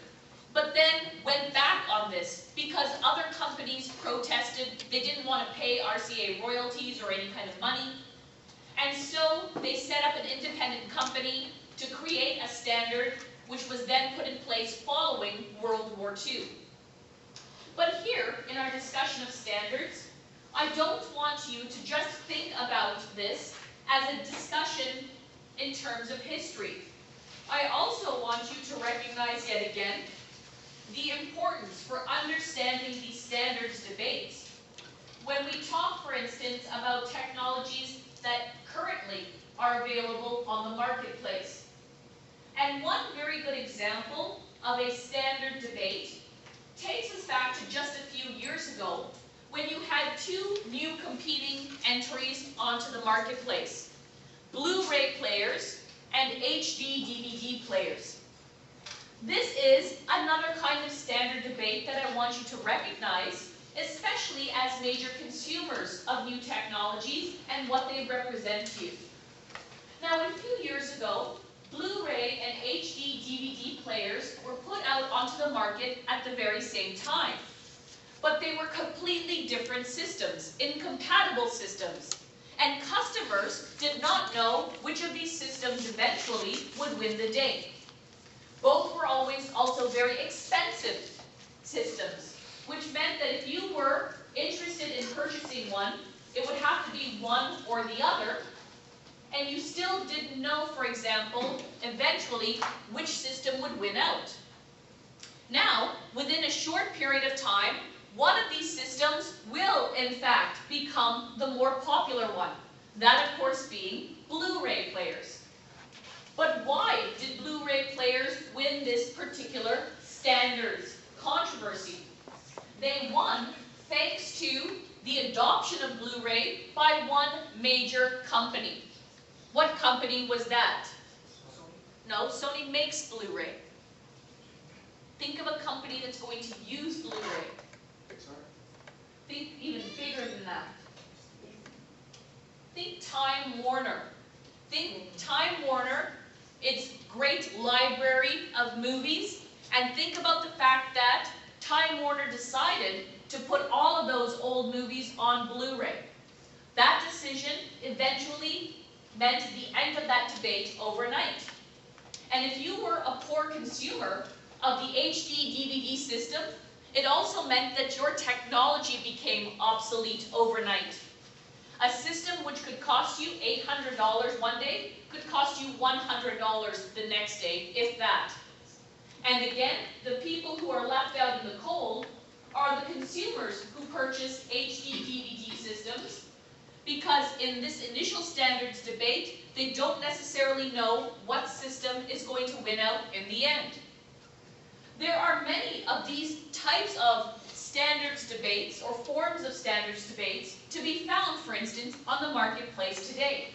but then went back on this because other companies protested. They didn't want to pay RCA royalties or any kind of money. And so they set up an independent company to create a standard which was then put in place following World War II. But here, in our discussion of standards, I don't want you to just think about this as a discussion in terms of history. I also want you to recognize yet again the importance for understanding these standards debates. When we talk, for instance, about technologies that currently are available on the marketplace. And one very good example of a standard debate takes us back to just a few years ago when you had two new competing entries onto the marketplace: Blu-ray players and HD DVD players. This is another kind of standard debate that I want you to recognize, especially as major consumers of new technologies and what they represent to you. Now, a few years ago, Blu-ray and HD DVD players were put out onto the market at the very same time. But they were completely different systems, incompatible systems. And customers did not know which of these systems eventually would win the day. Both were always also very expensive systems, which meant that if you were interested in purchasing one, it would have to be one or the other, and you still didn't know, for example, eventually which system would win out. Now, within a short period of time, one of these systems will, in fact, become the more popular one. That, of course, being Blu-ray players. But why did Blu-ray players win this particular standards controversy? They won thanks to the adoption of Blu-ray by one major company. What company was that? No, Sony makes Blu-ray. Think of a company that's going to use Blu-ray. Think even bigger than that. Think Time Warner. Think Time Warner, its great library of movies, and think about the fact that Time Warner decided to put all of those old movies on Blu-ray. That decision eventually meant the end of that debate overnight. And if you were a poor consumer of the HD DVD system, it also meant that your technology became obsolete overnight. A system which could cost you $800 one day could cost you $100 the next day, if that. And again, the people who are left out in the cold are the consumers who purchase HD DVD systems, because in this initial standards debate, they don't necessarily know what system is going to win out in the end. There are many of these types of standards debates or forms of standards debates to be found, for instance, on the marketplace today.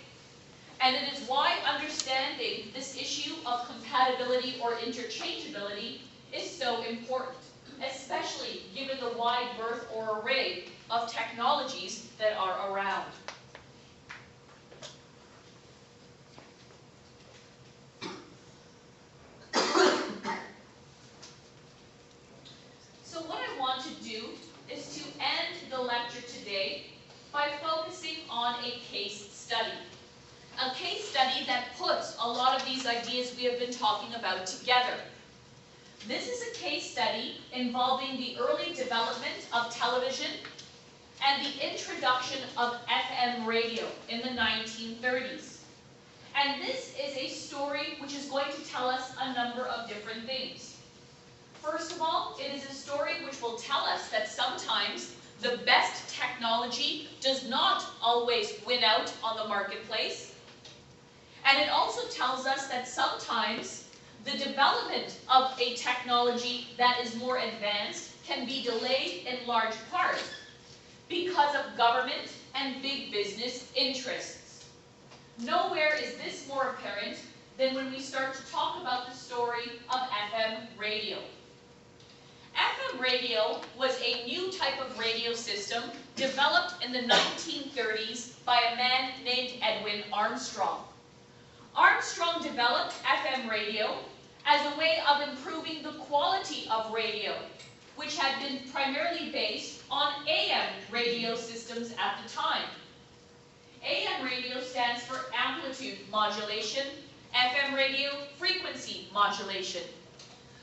And it is why understanding this issue of compatibility or interchangeability is so important, especially given the wide berth or array of technologies that are around. So what I want to do is to end the lecture today by focusing on a case study. A case study that puts a lot of these ideas we have been talking about together. This is a case study involving the early development of television and the introduction of FM radio in the 1930s. And this is a story which is going to tell us a number of different things. First of all, it is a story which will tell us that sometimes the best technology does not always win out on the marketplace. And it also tells us that sometimes the development of a technology that is more advanced can be delayed in large part because of government and big business interests. Nowhere is this more apparent than when we start to talk about the story of FM radio. FM radio was a new type of radio system developed in the 1930s by a man named Edwin Armstrong. Armstrong developed FM radio as a way of improving the quality of radio, which had been primarily based on AM radio systems at the time. AM radio stands for amplitude modulation, FM radio frequency modulation.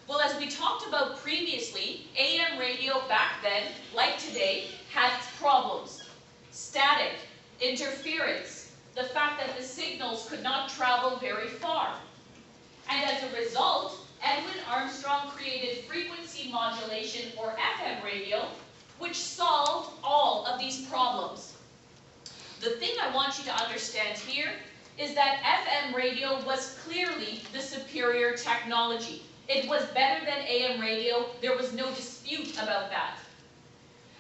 Well, as we talked about previously, AM radio back then, like today, had problems. Static, interference, the fact that the signals could not travel very far. And as a result, Edwin Armstrong created frequency modulation, or FM radio, which solved all of these problems. The thing I want you to understand here is that FM radio was clearly the superior technology. It was better than AM radio. There was no dispute about that.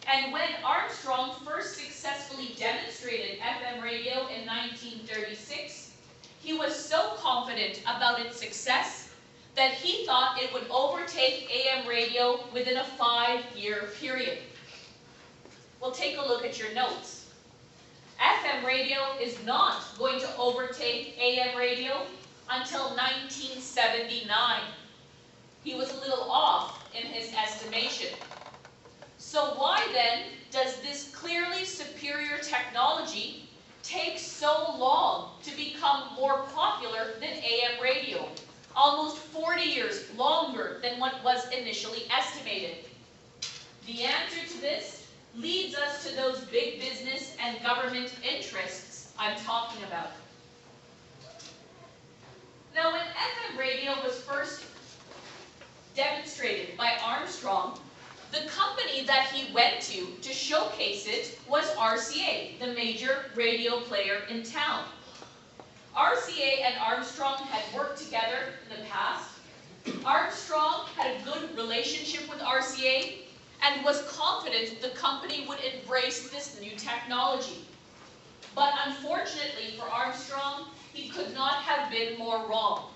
And when Armstrong first successfully demonstrated FM radio in 1936, he was so confident about its success that he thought it would overtake AM radio within a 5-year period. Well, take a look at your notes. FM radio is not going to overtake AM radio until 1979. He was a little off in his estimation. So why then does this clearly superior technology take so long to become more popular than AM radio? Almost 40 years longer than what was initially estimated. The answer to this leads us to those big business and government interests I'm talking about. Now, when FM radio was first demonstrated by Armstrong, the company that he went to showcase it was RCA, the major radio player in town. RCA and Armstrong had worked together in the past. Armstrong had a good relationship with RCA and was confident the company would embrace this new technology. But unfortunately for Armstrong, he could not have been more wrong.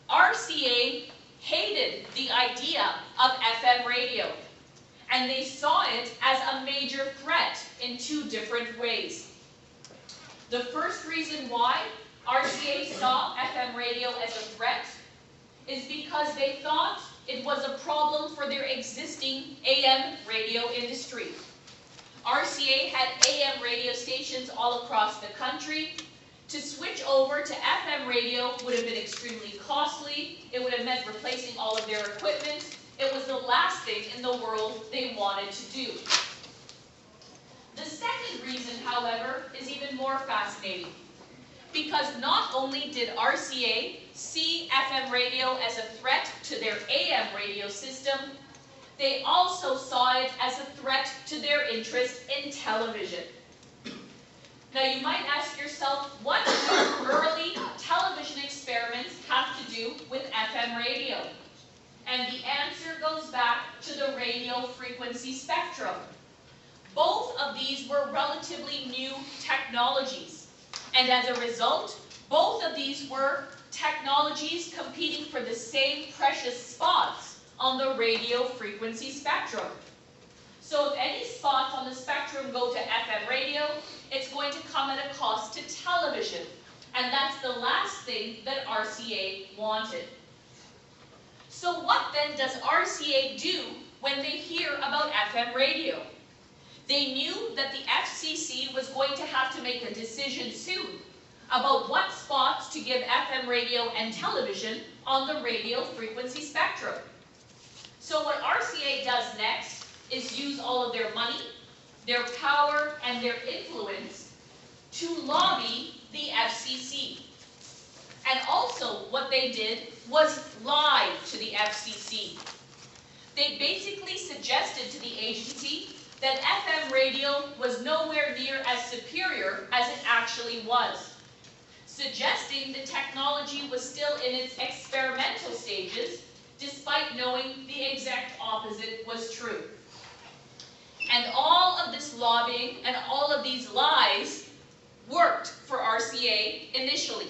RCA hated the idea of FM radio, and they saw it as a major threat in two different ways. The first reason why RCA saw FM radio as a threat is because they thought it was a problem for their existing AM radio industry. RCA had AM radio stations all across the country. To switch over to FM radio would have been extremely costly. It would have meant replacing all of their equipment. It was the last thing in the world they wanted to do. The second reason, however, is even more fascinating. Because not only did RCA see FM radio as a threat to their AM radio system, they also saw it as a threat to their interest in television. Now you might ask yourself, what do early television experiments have to do with FM radio? And the answer goes back to the radio frequency spectrum. Both of these were relatively new technologies. And as a result, both of these were technologies competing for the same precious spots on the radio frequency spectrum. So if any spots on the spectrum go to FM radio, it's going to come at a cost to television. And that's the last thing that RCA wanted. So what then does RCA do when they hear about FM radio? They knew that the FCC was going to have to make a decision soon about what spots to give FM radio and television on the radio frequency spectrum. So what RCA does next is use all of their money, their power, and their influence to lobby the FCC. And also what they did was lie to the FCC. They basically suggested to the agency that FM radio was nowhere near as superior as it actually was, suggesting the technology was still in its experimental stages, despite knowing the exact opposite was true. And all of this lobbying and all of these lies worked for RCA initially.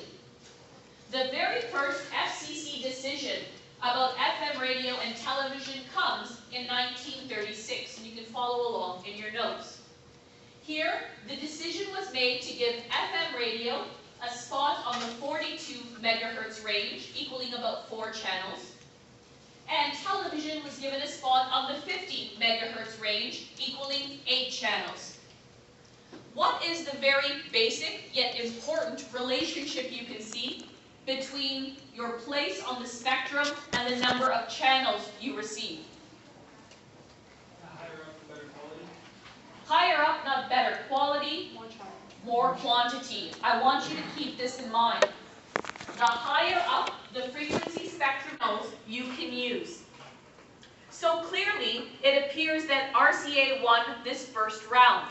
The very first FCC decision about FM radio and television comes in 1936, and you can follow along in your notes. Here, the decision was made to give FM radio a spot on the 42 megahertz range, equaling about 4 channels, and television was given a spot on the 50 megahertz range, equaling 8 channels. What is the very basic yet important relationship you can see between your place on the spectrum and the number of channels you receive? Higher up, better quality. Higher up, not better quality, more quantity. I want you to keep this in mind. The higher up the frequency spectrum goes, you can use. So clearly, it appears that RCA won this first round.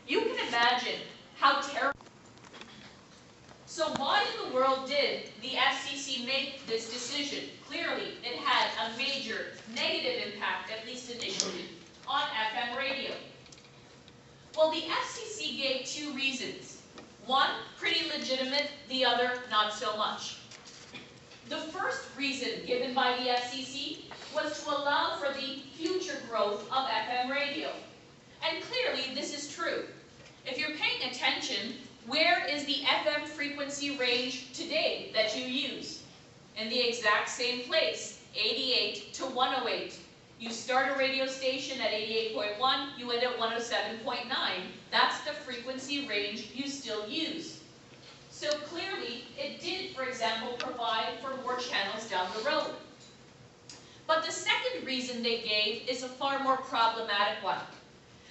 You can imagine how terrible. So why in the world did the FCC make this decision? Clearly, it had a major negative impact, at least initially, on FM radio. Well, the FCC gave 2 reasons. One, pretty legitimate, the other, not so much. The first reason given by the FCC was to allow for the future growth of FM radio. And clearly, this is true. If you're paying attention, where is the FM frequency range today that you use? In the exact same place, 88 to 108. You start a radio station at 88.1, you end at 107.9. That's the frequency range you still use. So clearly, it did, for example, provide for more channels down the road. But the second reason they gave is a far more problematic one.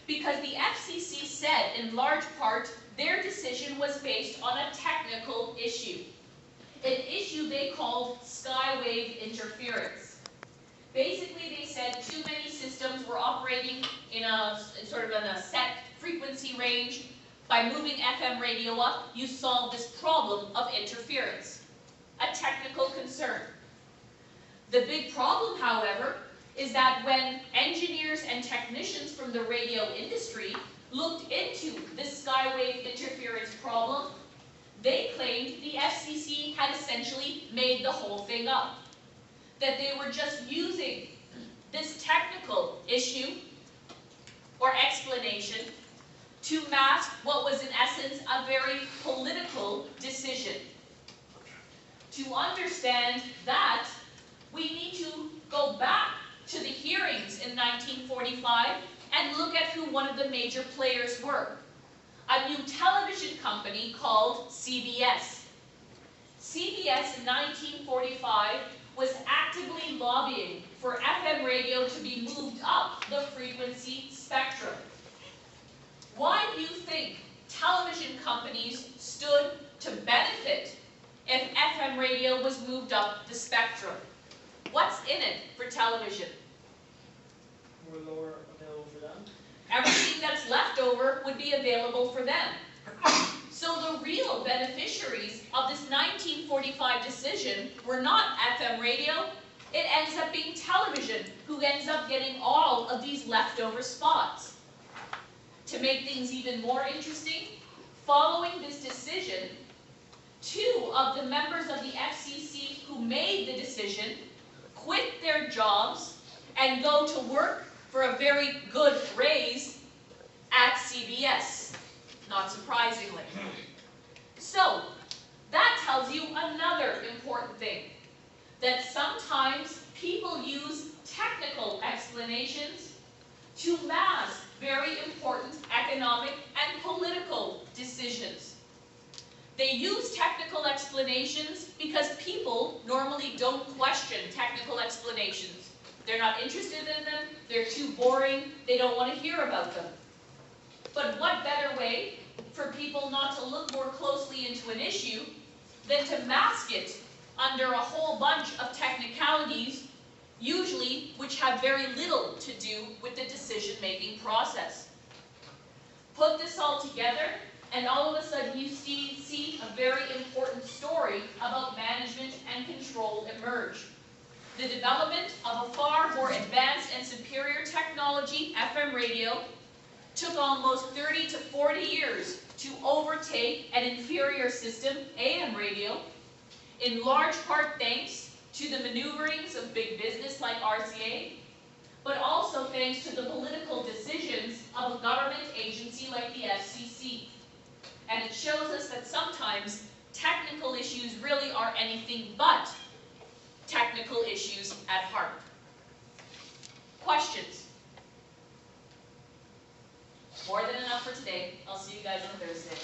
Because the FCC said, in large part, their decision was based on a technical issue. An issue they called skywave interference. Basically, they said too many systems were operating in a set frequency range. By moving FM radio up, you solve this problem of interference. A technical concern. The big problem, however, is that when engineers and technicians from the radio industry looked into this skywave interference problem, they claimed the FCC had essentially made the whole thing up. That they were just using this technical issue or explanation to mask what was in essence a very political decision. To understand that, we need to go back to the hearings in 1945 and look at who one of the major players were. A new television company called CBS. CBS in 1945 was actively lobbying for FM radio to be moved up the frequency spectrum. Why do you think television companies stood to benefit if FM radio was moved up the spectrum? What's in it for television? More lower available for them. Everything that's left over would be available for them. So the real beneficiaries of this 1945 decision were not FM radio. It ends up being television, who ends up getting all of these leftover spots. To make things even more interesting, following this decision, 2 of the members of the FCC who made the decision quit their jobs and go to work for a very good raise at CBS, not surprisingly. So, that tells you another important thing, that sometimes people use technical explanations to mask very important economic and political decisions. They use technical explanations because people normally don't question technical explanations. They're not interested in them, they're too boring, they don't want to hear about them. But what better way for people not to look more closely into an issue than to mask it under a whole bunch of technicalities, usually which have very little to do with the decision-making process. Put this all together, and all of a sudden you see a very important story about management and control emerge. The development of a far more advanced and superior technology, FM radio, took almost 30 to 40 years to overtake an inferior system, AM radio, in large part thanks to the maneuverings of big business like RCA, but also thanks to the political decisions of a government agency like the FCC. And it shows us that sometimes technical issues really are anything but technical issues at heart. Questions? More than enough for today. I'll see you guys on Thursday.